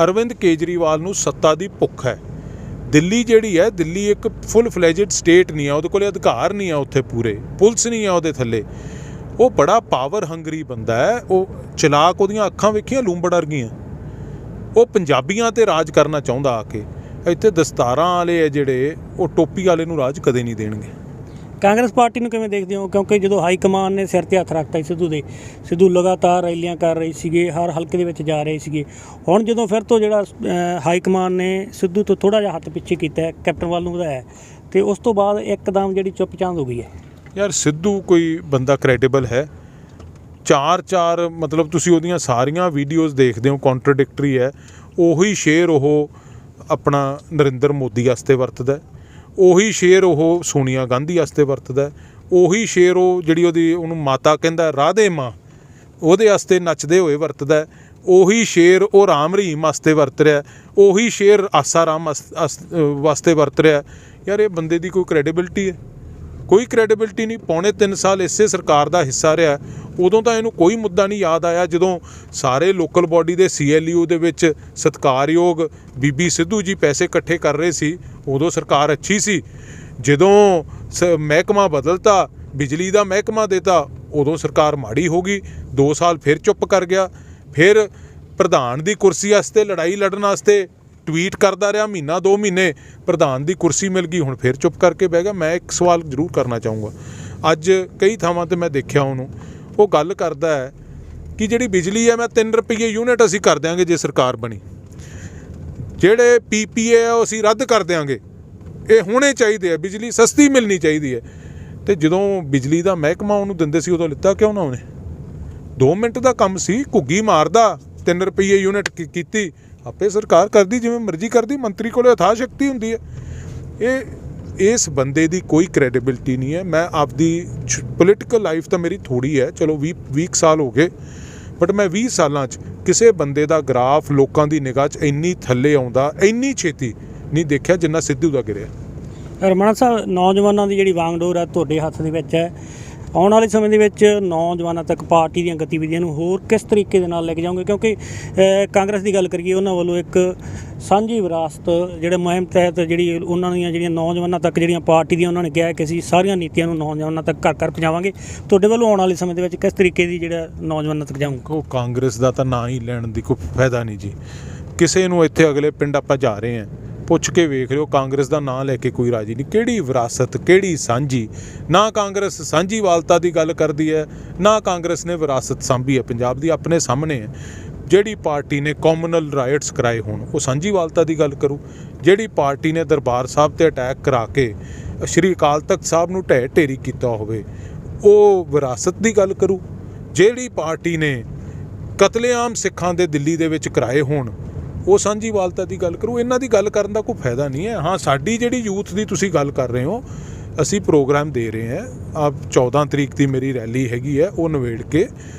ਅਰਵਿੰਦ ਕੇਜਰੀਵਾਲ ਨੂੰ ਸੱਤਾ ਦੀ ਭੁੱਖ ਹੈ। ਦਿੱਲੀ ਜਿਹੜੀ ਹੈ, ਦਿੱਲੀ ਇੱਕ ਫੁੱਲ ਫਲੈਜਡ ਸਟੇਟ ਨਹੀਂ ਆ, ਉਹਦੇ ਕੋਲ ਅਧਿਕਾਰ ਨਹੀਂ ਆ, ਉੱਥੇ ਪੂਰੇ ਪੁਲਿਸ ਨਹੀਂ ਆ ਉਹਦੇ ਥੱਲੇ। ਉਹ ਬੜਾ ਪਾਵਰ ਹੰਗਰੀ ਬੰਦਾ ਹੈ, ਉਹ ਚਲਾਕ, ਉਹਦੀਆਂ ਅੱਖਾਂ ਵੇਖੀਆਂ ਲੂੰਬੜ ਵਰਗੀਆਂ। ਉਹ ਪੰਜਾਬੀਆਂ ਤੇ ਰਾਜ ਕਰਨਾ ਚਾਹੁੰਦਾ ਆ ਕੇ। ਇੱਥੇ ਦਸਤਾਰਾਂ ਵਾਲੇ ਆ ਜਿਹੜੇ, ਉਹ ਟੋਪੀ ਵਾਲੇ ਨੂੰ ਰਾਜ ਕਦੇ ਨਹੀਂ ਦੇਣਗੇ। ਕਾਂਗਰਸ ਪਾਰਟੀ ਨੂੰ ਕਿਵੇਂ ਦੇਖਦੇ ਹੋ? ਕਿਉਂਕਿ ਜਦੋਂ ਹਾਈ ਕਮਾਨ ਨੇ ਸਿਰ ਤੇ ਹੱਥ ਰੱਖਤਾ ਸੀ ਸਿੱਧੂ ਲਗਾਤਾਰ ਰੈਲੀਆਂ ਕਰ ਰਹੇ ਸੀਗੇ, ਹਰ ਹਲਕੇ ਦੇ ਵਿੱਚ ਜਾ ਰਹੇ ਸੀਗੇ। ਹੁਣ ਜਦੋਂ ਫਿਰ ਤੋਂ ਜਿਹੜਾ ਹਾਈ ਕਮਾਨ ਨੇ ਸਿੱਧੂ ਤੋਂ ਥੋੜ੍ਹਾ ਜਿਹਾ ਹੱਥ ਪਿੱਛੇ ਕੀਤਾ, ਕੈਪਟਨ ਵੱਲ ਨੂੰ ਵਧਾਇਆ, ਤੇ ਉਸ ਤੋਂ ਬਾਅਦ ਇੱਕਦਮ ਜਿਹੜੀ ਚੁੱਪ ਚਾਂਦ ਹੋ ਗਈ ਹੈ। ਯਾਰ ਸਿੱਧੂ ਕੋਈ ਬੰਦਾ ਕ੍ਰੈਡੀਬਲ ਹੈ? ਚਾਰ ਮਤਲਬ ਤੁਸੀਂ ਉਹਦੀਆਂ ਸਾਰੀਆਂ ਵੀਡੀਓਜ਼ ਦੇਖਦੇ ਹੋ, ਕੰਟਰਡਿਕਟਰੀ ਹੈ। ਉਹੀ ਸ਼ੇਰ ਉਹ ਆਪਣਾ ਨਰਿੰਦਰ ਮੋਦੀ ਵਾਸਤੇ ਵਰਤਦਾ, ਉਹੀ ਸ਼ੇਰ ਉਹ ਸੋਨੀਆ ਗਾਂਧੀ ਵਾਸਤੇ ਵਰਤਦਾ, ਉਹੀ ਸ਼ੇਰ ਉਹ ਜਿਹੜੀ ਉਹਨੂੰ ਮਾਤਾ ਕਹਿੰਦਾ ਰਾਧੇ ਮਾਂ, ਉਹਦੇ ਵਾਸਤੇ ਨੱਚਦੇ ਹੋਏ ਵਰਤਦਾ, ਉਹੀ ਸ਼ੇਰ ਉਹ ਰਾਮ ਰਹੀਮ ਵਾਸਤੇ ਵਰਤ ਰਿਹਾ, ਉਹੀ ਸ਼ੇਰ ਆਸਾ ਰਾਮ ਵਾਸਤੇ ਵਰਤ ਰਿਹਾ। ਯਾਰ ਇਹ ਬੰਦੇ ਦੀ ਕੋਈ ਕ੍ਰੈਡੀਬਿਲਿਟੀ ਹੈ? ਕੋਈ ਕ੍ਰੈਡੀਬਿਲਿਟੀ ਨਹੀਂ। ਪੌਣੇ 3 ਸਾਲ ਇਸੇ ਸਰਕਾਰ ਦਾ ਹਿੱਸਾ ਰਿਹਾ, ਉਦੋਂ ਤਾਂ ਇਹਨੂੰ ਕੋਈ ਮੁੱਦਾ ਨਹੀਂ ਯਾਦ ਆਇਆ। ਜਦੋਂ ਸਾਰੇ ਲੋਕਲ ਬਾਡੀ ਦੇ CLU ਦੇ ਵਿੱਚ ਸਤਿਕਾਰਯੋਗ ਬੀਬੀ ਸਿੱਧੂ ਜੀ ਪੈਸੇ ਇਕੱਠੇ ਕਰ ਰਹੇ ਸੀ, ਉਦੋਂ ਸਰਕਾਰ ਅੱਛੀ ਸੀ। ਜਦੋਂ ਮਹਿਕਮਾ ਬਦਲਤਾ, ਬਿਜਲੀ ਦਾ ਮਹਿਕਮਾ ਦੇਤਾ, ਉਦੋਂ ਸਰਕਾਰ ਮਾੜੀ ਹੋ ਗਈ। 2 ਸਾਲ ਫਿਰ ਚੁੱਪ ਕਰ ਗਿਆ। ਫਿਰ ਪ੍ਰਧਾਨ ਦੀ ਕੁਰਸੀ ਵਾਸਤੇ ਲੜਾਈ ਲੜਨ ਵਾਸਤੇ ਟਵੀਟ ਕਰਦਾ ਰਿਹਾ, ਮਹੀਨਾ 2 ਮਹੀਨੇ, ਪ੍ਰਧਾਨ ਦੀ ਕੁਰਸੀ ਮਿਲ ਗਈ, ਹੁਣ ਫਿਰ ਚੁੱਪ ਕਰਕੇ ਬਹਿ ਗਿਆ। ਮੈਂ ਇੱਕ ਸਵਾਲ ਜ਼ਰੂਰ ਕਰਨਾ ਚਾਹੂੰਗਾ। ਅੱਜ ਕਈ ਥਾਵਾਂ 'ਤੇ ਮੈਂ ਦੇਖਿਆ ਉਹਨੂੰ, ਉਹ ਗੱਲ ਕਰਦਾ ਹੈ ਕਿ ਜਿਹੜੀ ਬਿਜਲੀ ਹੈ, ਮੈਂ 3 ਰੁਪਏ ਯੂਨਿਟ ਅਸੀਂ ਕਰ ਦਿਆਂਗੇ ਜੇ ਸਰਕਾਰ ਬਣੀ, ਜਿਹੜੇ PPA ਹੈ ਉਹ ਅਸੀਂ ਰੱਦ ਕਰ ਦਿਆਂਗੇ, ਇਹ ਹੋਣੇ ਚਾਹੀਦੇ ਆ, ਬਿਜਲੀ ਸਸਤੀ ਮਿਲਣੀ ਚਾਹੀਦੀ ਹੈ। ਅਤੇ ਜਦੋਂ ਬਿਜਲੀ ਦਾ ਮਹਿਕਮਾ ਉਹਨੂੰ ਦਿੰਦੇ ਸੀ, ਉਦੋਂ ਲਿੱਤਾ ਕਿਉਂ ਨਾ ਉਹਨੇ? 2 ਮਿੰਟ ਦਾ ਕੰਮ ਸੀ, ਘੁੱਗੀ ਮਾਰਦਾ, 3 ਰੁਪਏ ਯੂਨਿਟ ਕੀਤੀ, ਆਪੇ ਸਰਕਾਰ ਕਰਦੀ ਜਿਵੇਂ ਮਰਜ਼ੀ ਕਰਦੀ, ਮੰਤਰੀ ਕੋਲ ਅਥਾਹ ਸ਼ਕਤੀ ਹੁੰਦੀ ਹੈ। ਇਸ ਬੰਦੇ ਦੀ ਕੋਈ ਕ੍ਰੈਡੀਬਿਲਿਟੀ ਨਹੀਂ ਹੈ। ਮੈਂ ਆਪਦੀ ਪੋਲੀਟੀਕਲ ਲਾਈਫ ਤਾਂ ਮੇਰੀ ਥੋੜ੍ਹੀ ਹੈ, ਚਲੋ 20 ਸਾਲ ਹੋ ਗਏ, ਬਟ ਮੈਂ 20 ਸਾਲਾਂ 'ਚ ਕਿਸੇ ਬੰਦੇ ਦਾ ਗ੍ਰਾਫ ਲੋਕਾਂ ਦੀ ਨਿਗਾਹ 'ਚ ਇੰਨੀ ਥੱਲੇ ਆਉਂਦਾ, ਇੰਨੀ ਛੇਤੀ ਨਹੀਂ ਦੇਖਿਆ ਜਿੰਨਾ ਸਿੱਧੂ ਦਾ ਗਿਰਿਆ। ਰਮਣਾ ਸਾਹਿਬ, ਨੌਜਵਾਨਾਂ ਦੀ ਜਿਹੜੀ ਵਾਂਗਡੋਰ ਹੈ ਤੁਹਾਡੇ ਹੱਥ ਦੇ ਵਿੱਚ ਹੈ। ਆਉਣ ਵਾਲੇ ਸਮੇਂ ਦੇ ਵਿੱਚ ਨੌਜਵਾਨਾਂ ਤੱਕ ਪਾਰਟੀ ਦੀਆਂ ਗਤੀਵਿਧੀਆਂ ਨੂੰ ਹੋਰ ਕਿਸ ਤਰੀਕੇ ਦੇ ਨਾਲ ਲੈ ਕੇ ਜਾਓਗੇ? ਕਿਉਂਕਿ ਕਾਂਗਰਸ ਦੀ ਗੱਲ ਕਰੀਏ, ਉਹਨਾਂ ਵੱਲੋਂ ਇੱਕ ਸਾਂਝੀ ਵਿਰਾਸਤ ਜਿਹੜੇ ਮੁਹਿੰਮ ਤਹਿਤ ਜਿਹੜੀ ਉਹਨਾਂ ਦੀਆਂ ਜਿਹੜੀਆਂ ਨੌਜਵਾਨਾਂ ਤੱਕ ਜਿਹੜੀਆਂ ਪਾਰਟੀ ਦੀਆਂ, ਉਹਨਾਂ ਨੇ ਕਿਹਾ ਕਿ ਅਸੀਂ ਸਾਰੀਆਂ ਨੀਤੀਆਂ ਨੂੰ ਨੌਜਵਾਨਾਂ ਤੱਕ ਘਰ ਪਹੁੰਚਾਵਾਂਗੇ। ਤੁਹਾਡੇ ਵੱਲੋਂ ਆਉਣ ਵਾਲੇ ਸਮੇਂ ਦੇ ਵਿੱਚ ਕਿਸ ਤਰੀਕੇ ਦੀ ਜਿਹੜਾ ਨੌਜਵਾਨਾਂ ਤੱਕ ਜਾਊਗਾ? ਉਹ ਕਾਂਗਰਸ ਦਾ ਤਾਂ ਨਾਂ ਹੀ ਲੈਣ ਦੀ ਕੋਈ ਫਾਇਦਾ ਨਹੀਂ ਜੀ। ਕਿਸੇ ਨੂੰ ਇੱਥੇ ਅਗਲੇ ਪਿੰਡ ਆਪਾਂ ਜਾ ਰਹੇ ਹਾਂ, ਪੁੱਛ ਕੇ ਵੇਖ ਲਿਓ, ਕਾਂਗਰਸ ਦਾ ਨਾਂ ਲੈ ਕੇ ਕੋਈ ਰਾਜੀ ਨਹੀਂ। ਕਿਹੜੀ ਵਿਰਾਸਤ, ਕਿਹੜੀ ਸਾਂਝੀ? ਨਾ ਕਾਂਗਰਸ ਸਾਂਝੀਵਾਲਤਾ ਦੀ ਗੱਲ ਕਰਦੀ ਹੈ, ਨਾ ਕਾਂਗਰਸ ਨੇ ਵਿਰਾਸਤ ਸਾਂਭੀ ਹੈ ਪੰਜਾਬ ਦੀ। ਆਪਣੇ ਸਾਹਮਣੇ ਹੈ, ਜਿਹੜੀ ਪਾਰਟੀ ਨੇ ਕਾਮਨਲ ਰਾਈਟਸ ਕਰਾਏ ਹੋਣ ਉਹ ਸਾਂਝੀਵਾਲਤਾ ਦੀ ਗੱਲ ਕਰੂ। ਜਿਹੜੀ ਪਾਰਟੀ ਨੇ ਦਰਬਾਰ ਸਾਹਿਬ 'ਤੇ ਅਟੈਕ ਕਰਾ ਕੇ ਸ਼੍ਰੀ ਅਕਾਲ ਤਖਤ ਸਾਹਿਬ ਨੂੰ ਢਹਿ ਢੇਰੀ ਕੀਤਾ ਹੋਵੇ, ਉਹ ਵਿਰਾਸਤ ਦੀ ਗੱਲ ਕਰੂ। ਜਿਹੜੀ ਪਾਰਟੀ ਨੇ ਕਤਲੇਆਮ ਸਿੱਖਾਂ ਦੇ ਦਿੱਲੀ ਦੇ ਵਿੱਚ ਕਰਾਏ ਹੋਣ, ਉਹ ਸਾਂਝੀਵਾਲਤਾ ਦੀ ਗੱਲ ਕਰੂ। ਇਹਨਾਂ ਦੀ ਗੱਲ ਕਰਨ ਦਾ ਕੋਈ ਫਾਇਦਾ ਨਹੀਂ ਹੈ। ਹਾਂ, ਸਾਡੀ ਜਿਹੜੀ ਯੂਥ ਦੀ ਤੁਸੀਂ ਗੱਲ ਕਰ ਰਹੇ ਹੋ, ਅਸੀਂ ਪ੍ਰੋਗਰਾਮ ਦੇ ਰਹੇ ਹਾਂ। 14 ਤਰੀਕ ਦੀ ਮੇਰੀ ਰੈਲੀ ਹੈਗੀ ਹੈ, ਉਹ ਨਿਬੇੜ ਕੇ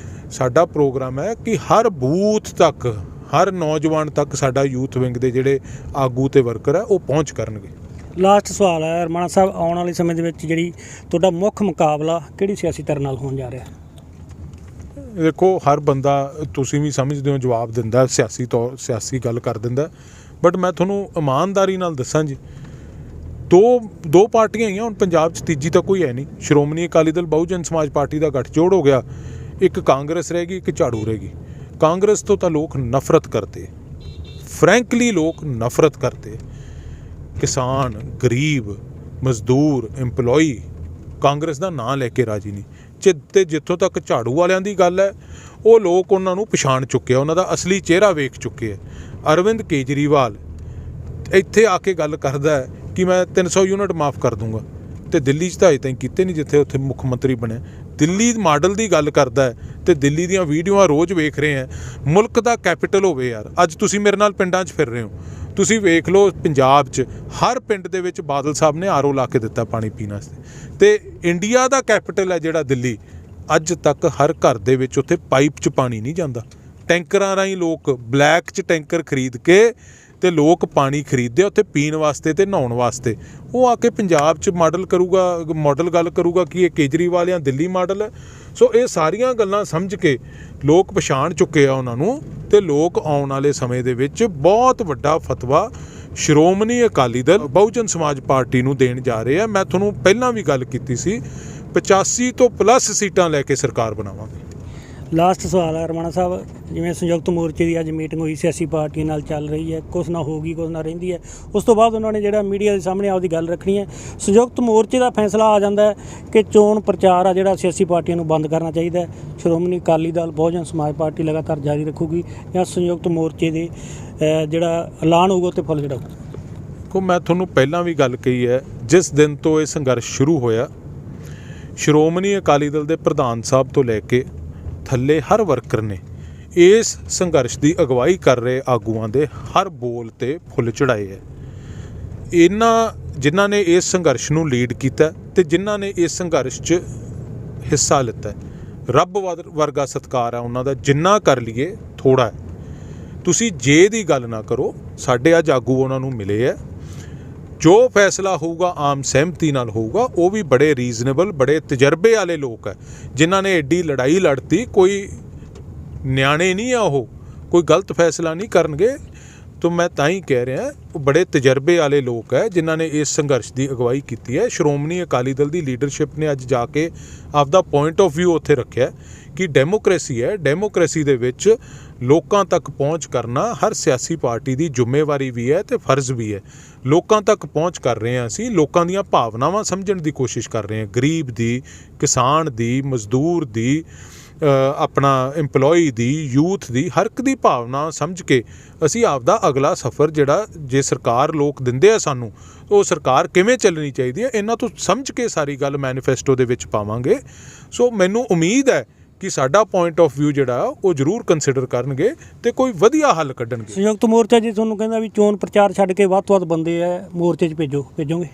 ਸਾਡਾ ਪ੍ਰੋਗਰਾਮ ਹੈ ਕਿ ਹਰ ਬੂਥ ਤੱਕ, ਹਰ ਨੌਜਵਾਨ ਤੱਕ ਸਾਡਾ ਯੂਥ ਵਿੰਗ ਦੇ ਜਿਹੜੇ ਆਗੂ ਤੇ ਵਰਕਰ ਹੈ ਉਹ ਪਹੁੰਚ ਕਰਨਗੇ। ਲਾਸਟ ਸਵਾਲ ਹੈ ਰਮਣਾ ਸਾਹਿਬ, ਆਉਣ ਵਾਲੇ ਸਮੇਂ ਦੇ ਵਿੱਚ ਜਿਹੜੀ ਤੁਹਾਡਾ ਮੁੱਖ ਮੁਕਾਬਲਾ ਕਿਹੜੀ ਸਿਆਸੀ ਧਿਰ ਨਾਲ ਹੋਣ ਜਾ ਰਿਹਾ? ਦੇਖੋ, ਹਰ ਬੰਦਾ, ਤੁਸੀਂ ਵੀ ਸਮਝਦੇ ਹੋ, ਜਵਾਬ ਦਿੰਦਾ, ਸਿਆਸੀ ਗੱਲ ਕਰ ਦਿੰਦਾ, ਬਟ ਮੈਂ ਤੁਹਾਨੂੰ ਇਮਾਨਦਾਰੀ ਨਾਲ ਦੱਸਾਂ ਜੀ, ਦੋ ਪਾਰਟੀਆਂ ਹੀ ਆ ਹੁਣ ਪੰਜਾਬ 'ਚ, ਤੀਜੀ ਤਾਂ ਕੋਈ ਹੈ ਨਹੀਂ। ਸ਼੍ਰੋਮਣੀ ਅਕਾਲੀ ਦਲ ਬਹੁਜਨ ਸਮਾਜ ਪਾਰਟੀ ਦਾ ਗੱਠਜੋੜ ਹੋ ਗਿਆ, ਇੱਕ ਕਾਂਗਰਸ ਰਹਿ ਗਈ, ਇੱਕ ਝਾੜੂ ਰਹਿ ਗਈ। ਕਾਂਗਰਸ ਤੋਂ ਤਾਂ ਲੋਕ ਨਫ਼ਰਤ ਕਰਦੇ, ਫਰੈਂਕਲੀ ਲੋਕ ਨਫ਼ਰਤ ਕਰਦੇ। ਕਿਸਾਨ, ਗਰੀਬ, ਮਜ਼ਦੂਰ, ਇੰਪਲੋਈ ਕਾਂਗਰਸ ਦਾ ਨਾਂ ਲੈ ਕੇ ਰਾਜੀ ਨਹੀਂ। ਤੇ ਜਿੱਥੋਂ ਤੱਕ ਝਾੜੂ ਵਾਲਿਆਂ ਦੀ ਗੱਲ ਹੈ, ਉਹ ਲੋਕ ਉਹਨਾਂ ਨੂੰ ਪਛਾਣ ਚੁੱਕੇ ਆ, ਉਹਨਾਂ ਦਾ ਅਸਲੀ ਚਿਹਰਾ ਵੇਖ ਚੁੱਕੇ ਆ। ਅਰਵਿੰਦ ਕੇਜਰੀਵਾਲ ਇੱਥੇ ਆ ਕੇ ਗੱਲ ਕਰਦਾ ਹੈ ਕਿ ਮੈਂ 300 ਯੂਨਿਟ ਮਾਫ ਕਰ ਦੂੰਗਾ, ਤੇ ਦਿੱਲੀ 'ਚ ਤਾਂ ਅਜੇ ਤਾਈਂ ਕੀਤੇ ਨਹੀਂ ਜਿੱਥੇ ਉੱਥੇ ਮੁੱਖ ਮੰਤਰੀ ਬਣਿਆ। ਦਿੱਲੀ ਮਾਡਲ ਦੀ ਗੱਲ ਕਰਦਾ ਹੈ ਤੇ ਦਿੱਲੀ ਦੀਆਂ ਵੀਡੀਓਆਂ ਰੋਜ਼ ਵੇਖ ਰਹੇ ਆ। ਮੁਲਕ ਦਾ ਕੈਪੀਟਲ ਹੋਵੇ ਯਾਰ, ਅੱਜ ਤੁਸੀਂ ਮੇਰੇ ਨਾਲ ਪਿੰਡਾਂ 'ਚ ਫਿਰ ਰਹੇ ਹੋ, ਤੁਸੀਂ ਵੇਖ ਲਓ ਪੰਜਾਬ 'ਚ ਹਰ ਪਿੰਡ ਦੇ ਵਿੱਚ ਬਾਦਲ ਸਾਹਿਬ ਨੇ ਆਰਓ ਲਾ ਕੇ ਦਿੱਤਾ ਪਾਣੀ ਪੀਣ ਵਾਸਤੇ। ਤੇ ਇੰਡੀਆ ਦਾ ਕੈਪੀਟਲ ਹੈ ਜਿਹੜਾ ਦਿੱਲੀ, ਅੱਜ ਤੱਕ ਹਰ ਘਰ ਦੇ ਵਿੱਚ ਉੱਥੇ ਪਾਈਪ 'ਚ ਪਾਣੀ ਨਹੀਂ ਜਾਂਦਾ। ਟੈਂਕਰਾਂ ਰਾਹੀਂ ਲੋਕ ਬਲੈਕ 'ਚ ਟੈਂਕਰ ਖਰੀਦ ਕੇ ਤੇ ਲੋਕ ਪਾਣੀ ਖਰੀਦਦੇ ਉੱਥੇ ਪੀਣ ਵਾਸਤੇ ਤੇ ਨਹਾਉਣ ਵਾਸਤੇ। ਉਹ ਆ ਕੇ ਪੰਜਾਬ 'ਚ ਮਾਡਲ ਗੱਲ ਕਰੂਗਾ ਕਿ ਇਹ ਕੇਜਰੀਵਾਲ ਜਾਂ ਦਿੱਲੀ ਮਾਡਲ ਹੈ। ਸੋ ਇਹ ਸਾਰੀਆਂ ਗੱਲਾਂ ਸਮਝ ਕੇ ਲੋਕ ਪਛਾਣ ਚੁੱਕੇ ਆ ਉਹਨਾਂ ਨੂੰ, ਤੇ ਲੋਕ ਆਉਣ ਵਾਲੇ ਸਮੇਂ ਦੇ ਵਿੱਚ ਬਹੁਤ ਵੱਡਾ ਫਤਵਾ ਸ਼੍ਰੋਮਣੀ ਅਕਾਲੀ ਦਲ ਬਹੁਜਨ ਸਮਾਜ ਪਾਰਟੀ ਨੂੰ ਦੇਣ ਜਾ ਰਹੇ ਆ। ਮੈਂ ਤੁਹਾਨੂੰ ਪਹਿਲਾਂ ਵੀ ਗੱਲ ਕੀਤੀ ਸੀ, 85 ਤੋਂ ਪਲੱਸ ਸੀਟਾਂ ਲੈ ਕੇ ਸਰਕਾਰ ਬਣਾਵਾਂਗੇ। ਲਾਸਟ ਸਵਾਲ ਹੈ ਰਮਾਣਾ ਸਾਹਿਬ, ਜਿਵੇਂ ਸੰਯੁਕਤ ਮੋਰਚੇ ਦੀ ਅੱਜ ਮੀਟਿੰਗ ਹੋਈ, ਸਿਆਸੀ ਪਾਰਟੀਆਂ ਨਾਲ ਚੱਲ ਰਹੀ ਹੈ, ਕੁਛ ਨਾ ਹੋਗੀ ਕੁਛ ਨਾ ਰਹਿੰਦੀ ਹੈ, ਉਸ ਤੋਂ ਬਾਅਦ ਉਹਨਾਂ ਨੇ ਜਿਹੜਾ ਮੀਡੀਆ ਦੇ ਸਾਹਮਣੇ ਆਪਦੀ ਗੱਲ ਰੱਖਣੀ ਹੈ। ਸੰਯੁਕਤ ਮੋਰਚੇ ਦਾ ਫੈਸਲਾ ਆ ਜਾਂਦਾ ਹੈ ਕਿ ਚੋਣ ਪ੍ਰਚਾਰ ਆ ਜਿਹੜਾ ਸਿਆਸੀ ਪਾਰਟੀਆਂ ਨੂੰ ਬੰਦ ਕਰਨਾ ਚਾਹੀਦਾ ਹੈ, ਸ਼੍ਰੋਮਣੀ ਅਕਾਲੀ ਦਲ ਬਹੁਜਨ ਸਮਾਜ ਪਾਰਟੀ ਲਗਾਤਾਰ ਜਾਰੀ ਰੱਖੂਗੀ, ਜਾਂ ਸੰਯੁਕਤ ਮੋਰਚੇ ਦੇ ਜਿਹੜਾ ਐਲਾਨ ਹੋਊਗਾ ਉੱਤੇ ਫੁੱਲ ਚੜਾਊ। ਮੈਂ ਤੁਹਾਨੂੰ ਪਹਿਲਾਂ ਵੀ ਗੱਲ ਕਹੀ ਹੈ, ਜਿਸ ਦਿਨ ਤੋਂ ਇਹ ਸੰਘਰਸ਼ ਸ਼ੁਰੂ ਹੋਇਆ, ਸ਼੍ਰੋਮਣੀ ਅਕਾਲੀ ਦਲ ਦੇ ਪ੍ਰਧਾਨ ਸਾਹਿਬ ਤੋਂ ਲੈ ਕੇ ਥੱਲੇ ਹਰ ਵਰਕਰ ਨੇ ਇਸ ਸੰਘਰਸ਼ ਦੀ ਅਗਵਾਈ ਕਰ ਰਹੇ ਆਗੂਆਂ ਦੇ ਹਰ ਬੋਲ ਤੇ ਫੁੱਲ ਚੜਾਏ ਹੈ। ਜਿਨ੍ਹਾਂ ਨੇ ਇਸ ਸੰਘਰਸ਼ ਨੂੰ ਲੀਡ ਕੀਤਾ ਤੇ ਜਿਨ੍ਹਾਂ ਨੇ ਇਸ ਸੰਘਰਸ਼ 'ਚ ਹਿੱਸਾ ਲਿੱਤਾ, ਰੱਬ ਵਰਗਾ ਸਤਿਕਾਰ ਹੈ ਉਹਨਾਂ ਦਾ। ਜਿੰਨਾ ਕਰ ਲਈਏ ਥੋੜ੍ਹਾ ਹੈ। ਤੁਸੀਂ ਜੇ ਦੀ ਗੱਲ ਨਾ ਕਰੋ, ਸਾਡੇ ਅੱਜ ਆਗੂ ਉਹਨਾਂ ਨੂੰ ਮਿਲੇ ਹੈ, ਜੋ ਫੈਸਲਾ ਹੋਊਗਾ ਆਮ ਸਹਿਮਤੀ ਨਾਲ ਹੋਊਗਾ। ਉਹ ਵੀ ਬੜੇ ਰੀਜ਼ਨੇਬਲ, ਬੜੇ ਤਜਰਬੇ ਵਾਲੇ ਲੋਕ ਹੈ, ਜਿਨ੍ਹਾਂ ਨੇ ਐਡੀ ਲੜਾਈ ਲੜਤੀ। ਕੋਈ ਨਿਆਣੇ ਨਹੀਂ ਆ, ਉਹ ਕੋਈ ਗਲਤ ਫੈਸਲਾ ਨਹੀਂ ਕਰਨਗੇ। ਤਾਂ ਮੈਂ ਤਾਂ ਹੀ ਕਹਿ ਰਿਹਾ, ਉਹ ਬੜੇ ਤਜਰਬੇ ਵਾਲੇ ਲੋਕ ਹੈ ਜਿਨ੍ਹਾਂ ਨੇ ਇਸ ਸੰਘਰਸ਼ ਦੀ ਅਗਵਾਈ ਕੀਤੀ ਹੈ। ਸ਼੍ਰੋਮਣੀ ਅਕਾਲੀ ਦਲ ਦੀ ਲੀਡਰਸ਼ਿਪ ਨੇ ਅੱਜ ਜਾ ਕੇ ਆਪਦਾ ਪੁਆਇੰਟ ਆਫ ਵਿਊ ਉੱਥੇ ਰੱਖਿਆ ਕਿ ਡੈਮੋਕ੍ਰੇਸੀ ਹੈ, ਡੈਮੋਕ੍ਰੇਸੀ ਦੇ ਵਿੱਚ ਲੋਕਾਂ ਤੱਕ ਪਹੁੰਚ ਕਰਨਾ ਹਰ ਸਿਆਸੀ ਪਾਰਟੀ ਦੀ ਜ਼ਿੰਮੇਵਾਰੀ ਵੀ ਹੈ ਤੇ ਫਰਜ਼ ਵੀ ਹੈ। ਲੋਕਾਂ ਤੱਕ ਪਹੁੰਚ ਕਰ ਰਹੇ ਹਾਂ ਅਸੀਂ, ਲੋਕਾਂ ਦੀਆਂ ਭਾਵਨਾਵਾਂ ਸਮਝਣ ਦੀ ਕੋਸ਼ਿਸ਼ ਕਰ ਰਹੇ ਹਾਂ, ਗਰੀਬ ਦੀ, ਕਿਸਾਨ ਦੀ, ਮਜ਼ਦੂਰ ਦੀ, ਆਪਣਾ EMPLOYE ਦੀ, ਯੂਥ ਦੀ, ਹਰ ਇੱਕ ਦੀ ਭਾਵਨਾ ਸਮਝ ਕੇ ਅਸੀਂ ਆਪਦਾ ਅਗਲਾ ਸਫ਼ਰ ਜਿਹੜਾ ਜੇ ਸਰਕਾਰ ਲੋਕ ਦਿੰਦੇ ਆ ਸਾਨੂੰ, ਉਹ ਸਰਕਾਰ ਕਿਵੇਂ ਚੱਲਣੀ ਚਾਹੀਦੀ ਹੈ, ਇਹਨਾਂ ਤੋਂ ਸਮਝ ਕੇ ਸਾਰੀ ਗੱਲ ਮੈਨੀਫੈਸਟੋ ਦੇ ਵਿੱਚ ਪਾਵਾਂਗੇ। ਸੋ ਮੈਨੂੰ ਉਮੀਦ ਹੈ ਕਿ ਸਾਡਾ ਪੁਆਇੰਟ ਆਫ ਵਿਊ ਜਿਹੜਾ ਉਹ ਜ਼ਰੂਰ ਕੰਸੀਡਰ ਕਰਨਗੇ ਤੇ ਕੋਈ ਵਧੀਆ ਹੱਲ ਕੱਢਣਗੇ। ਸੰਯੁਕਤ ਮੋਰਚਾ ਜੀ ਤੁਹਾਨੂੰ ਕਹਿੰਦਾ ਵੀ ਚੋਣ ਪ੍ਰਚਾਰ ਛੱਡ ਕੇ ਵੱਧ ਤੋਂ ਵੱਧ ਬੰਦੇ ਹੈ ਮੋਰਚੇ 'ਚ ਭੇਜੋਗੇ?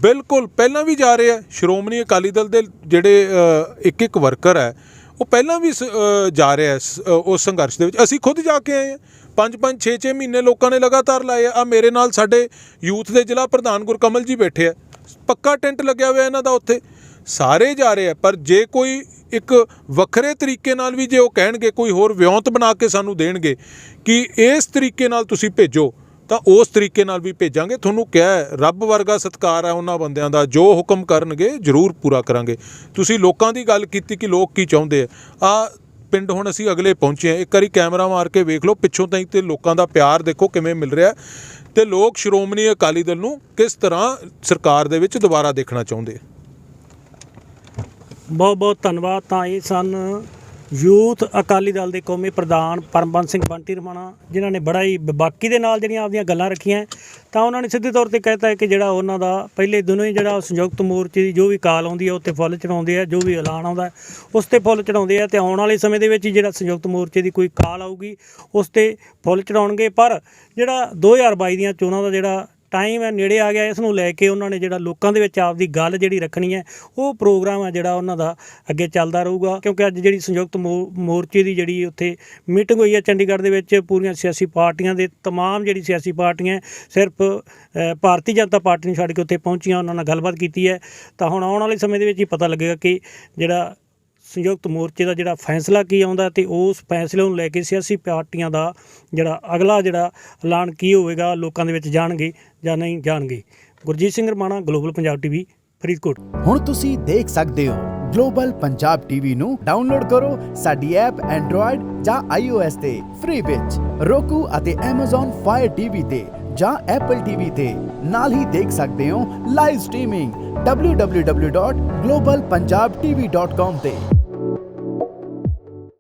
ਬਿਲਕੁਲ, ਪਹਿਲਾਂ ਵੀ ਜਾ ਰਹੇ ਆ। ਸ਼੍ਰੋਮਣੀ ਅਕਾਲੀ ਦਲ ਦੇ ਜਿਹੜੇ ਇੱਕ ਵਰਕਰ ਹੈ, ਉਹ ਪਹਿਲਾਂ ਵੀ ਜਾ ਰਿਹਾ ਉਸ ਸੰਘਰਸ਼ ਦੇ ਵਿੱਚ। ਅਸੀਂ ਖੁਦ ਜਾ ਕੇ ਆਏ ਹਾਂ, 5-5 6-6 ਮਹੀਨੇ ਲੋਕਾਂ ਨੇ ਲਗਾਤਾਰ ਲਾਏ ਆ। ਮੇਰੇ ਨਾਲ ਸਾਡੇ ਯੂਥ ਦੇ ਜ਼ਿਲ੍ਹਾ ਪ੍ਰਧਾਨ ਗੁਰਕਮਲ ਜੀ ਬੈਠੇ ਆ, ਪੱਕਾ ਟੈਂਟ ਲੱਗਿਆ ਹੋਇਆ ਇਹਨਾਂ ਦਾ ਉੱਥੇ। ਸਾਰੇ ਜਾ ਰਹੇ ਆ, ਪਰ ਜੇ ਕੋਈ ਇੱਕ ਵੱਖਰੇ ਤਰੀਕੇ ਨਾਲ ਵੀ ਜੇ ਉਹ ਕਹਿਣਗੇ, ਕੋਈ ਹੋਰ ਵਿਉਂਤ ਬਣਾ ਕੇ ਸਾਨੂੰ ਦੇਣਗੇ ਕਿ ਇਸ ਤਰੀਕੇ ਨਾਲ ਤੁਸੀਂ ਭੇਜੋ, ਤਾਂ ਉਸ ਤਰੀਕੇ ਨਾਲ ਵੀ ਭੇਜਾਂਗੇ। ਤੁਹਾਨੂੰ ਕਿਹਾ ਰੱਬ ਵਰਗਾ ਸਤਿਕਾਰ ਹੈ ਉਹਨਾਂ ਬੰਦਿਆਂ ਦਾ, ਜੋ ਹੁਕਮ ਕਰਨਗੇ ਜ਼ਰੂਰ ਪੂਰਾ ਕਰਾਂਗੇ। ਤੁਸੀਂ ਲੋਕਾਂ ਦੀ ਗੱਲ ਕੀਤੀ ਕਿ ਲੋਕ ਕੀ ਚਾਹੁੰਦੇ ਆ ਪਿੰਡ ਹੁਣ ਅਸੀਂ ਅਗਲੇ ਪਹੁੰਚੇ ਹਾਂ, ਇੱਕ ਵਾਰੀ ਕੈਮਰਾ ਮਾਰ ਕੇ ਵੇਖ ਲਓ ਪਿੱਛੋਂ ਤਾਈਂ, ਤੇ ਲੋਕਾਂ ਦਾ ਪਿਆਰ ਦੇਖੋ ਕਿਵੇਂ ਮਿਲ ਰਿਹਾ, ਤੇ ਲੋਕ ਸ਼੍ਰੋਮਣੀ ਅਕਾਲੀ ਦਲ ਨੂੰ ਕਿਸ ਤਰ੍ਹਾਂ ਸਰਕਾਰ ਦੇ ਵਿੱਚ ਦੁਬਾਰਾ ਦੇਖਣਾ ਚਾਹੁੰਦੇ ਆ। ਬਹੁਤ ਬਹੁਤ ਧੰਨਵਾਦ। ਤਾਂ ਇਹ ਸਨ ਯੂਥ ਅਕਾਲੀ ਦਲ ਦੇ ਕੌਮੀ ਪ੍ਰਧਾਨ ਪਰਮਬੰਸ ਸਿੰਘ ਬੰਟੀ ਰਮਾਣਾ, ਜਿਨ੍ਹਾਂ ਨੇ ਬੜਾ ਹੀ ਬਾਕੀ ਦੇ ਨਾਲ ਜਿਹੜੀਆਂ ਆਪਦੀਆਂ ਗੱਲਾਂ ਰੱਖੀਆਂ। ਤਾਂ ਉਹਨਾਂ ਨੇ ਸਿੱਧੇ ਤੌਰ 'ਤੇ ਕਹਿਤਾ ਹੈ ਕਿ ਜਿਹੜਾ ਉਹਨਾਂ ਦਾ ਪਹਿਲੇ ਦਿਨੋਂ ਹੀ ਜਿਹੜਾ ਸੰਯੁਕਤ ਮੋਰਚੇ ਦੀ ਜੋ ਵੀ ਕਾਲ ਆਉਂਦੀ ਹੈ ਉੱਤੇ ਫੁੱਲ ਚੜਾਉਂਦੇ ਆ, ਜੋ ਵੀ ਐਲਾਨ ਆਉਂਦਾ ਉਸ 'ਤੇ ਫੁੱਲ ਚੜਾਉਂਦੇ ਆ, ਅਤੇ ਆਉਣ ਵਾਲੇ ਸਮੇਂ ਦੇ ਵਿੱਚ ਜਿਹੜਾ ਸੰਯੁਕਤ ਮੋਰਚੇ ਦੀ ਕੋਈ ਕਾਲ ਆਊਗੀ ਉਸ 'ਤੇ ਫੁੱਲ ਚੜਾਉਣਗੇ। ਪਰ ਜਿਹੜਾ 2022 ਦੀਆਂ ਚੋਣਾਂ ਦਾ ਜਿਹੜਾ ਟਾਈਮ ਹੈ ਨੇੜੇ ਆ ਗਿਆ, ਇਸ ਨੂੰ ਲੈ ਕੇ ਉਹਨਾਂ ਨੇ ਜਿਹੜਾ ਲੋਕਾਂ ਦੇ ਵਿੱਚ ਆਪਦੀ ਗੱਲ ਜਿਹੜੀ ਰੱਖਣੀ ਹੈ, ਉਹ ਪ੍ਰੋਗਰਾਮ ਹੈ ਜਿਹੜਾ ਉਹਨਾਂ ਦਾ ਅੱਗੇ ਚੱਲਦਾ ਰਹੂਗਾ। ਕਿਉਂਕਿ ਅੱਜ ਜਿਹੜੀ ਸੰਯੁਕਤ ਮੋਰਚੇ ਦੀ ਜਿਹੜੀ ਉੱਥੇ ਮੀਟਿੰਗ ਹੋਈ ਹੈ ਚੰਡੀਗੜ੍ਹ ਦੇ ਵਿੱਚ, ਪੂਰੀਆਂ ਸਿਆਸੀ ਪਾਰਟੀਆਂ ਦੇ ਤਮਾਮ ਜਿਹੜੀ ਸਿਆਸੀ ਪਾਰਟੀਆਂ ਸਿਰਫ ਭਾਰਤੀ ਜਨਤਾ ਪਾਰਟੀ ਨੂੰ ਛੱਡ ਕੇ ਉੱਥੇ ਪਹੁੰਚੀਆਂ, ਉਹਨਾਂ ਨਾਲ ਗੱਲਬਾਤ ਕੀਤੀ ਹੈ। ਤਾਂ ਹੁਣ ਆਉਣ ਵਾਲੇ ਸਮੇਂ ਦੇ ਵਿੱਚ ਹੀ ਪਤਾ ਲੱਗੇਗਾ ਕਿ ਜਿਹੜਾ ਸੰਯੁਕਤ ਮੋਰਚੇ ਦਾ ਜਿਹੜਾ ਫੈਸਲਾ ਕੀ ਆਉਂਦਾ, ਅਤੇ ਉਸ ਫੈਸਲੇ ਨੂੰ ਲੈ ਕੇ ਸਿਆਸੀ ਪਾਰਟੀਆਂ ਦਾ ਜਿਹੜਾ ਅਗਲਾ ਜਿਹੜਾ ਐਲਾਨ ਕੀ ਹੋਵੇਗਾ, ਲੋਕਾਂ ਦੇ ਵਿੱਚ ਜਾਣਗੇ ਜਾਂ ਨਹੀਂ ਜਾਣਗੇ। Gurjeet Singh Ramana, global Punjab TV, Faridkot. ਹੁਣ ਤੁਸੀਂ ਦੇਖ ਸਕਦੇ ਹੋ ਗਲੋਬਲ ਪੰਜਾਬ ਟੀਵੀ ਨੂੰ ਡਾਊਨਲੋਡ ਕਰੋ ਸਾਡੀ ਐਪ ਐਂਡਰੋਇਡ ਜਾਂ iOS ਤੇ ਫ੍ਰੀ ਵਿੱਚ। Roku ਅਤੇ Amazon Fire TV ਤੇ ਜਾਂ Apple TV ਤੇ। ਨਾਲ ਹੀ ਦੇਖ ਸਕਦੇ ਹੋ ਲਾਈਵ ਸਟ੍ਰੀਮਿੰਗ www.globalpunjabtv.com ਤੇ।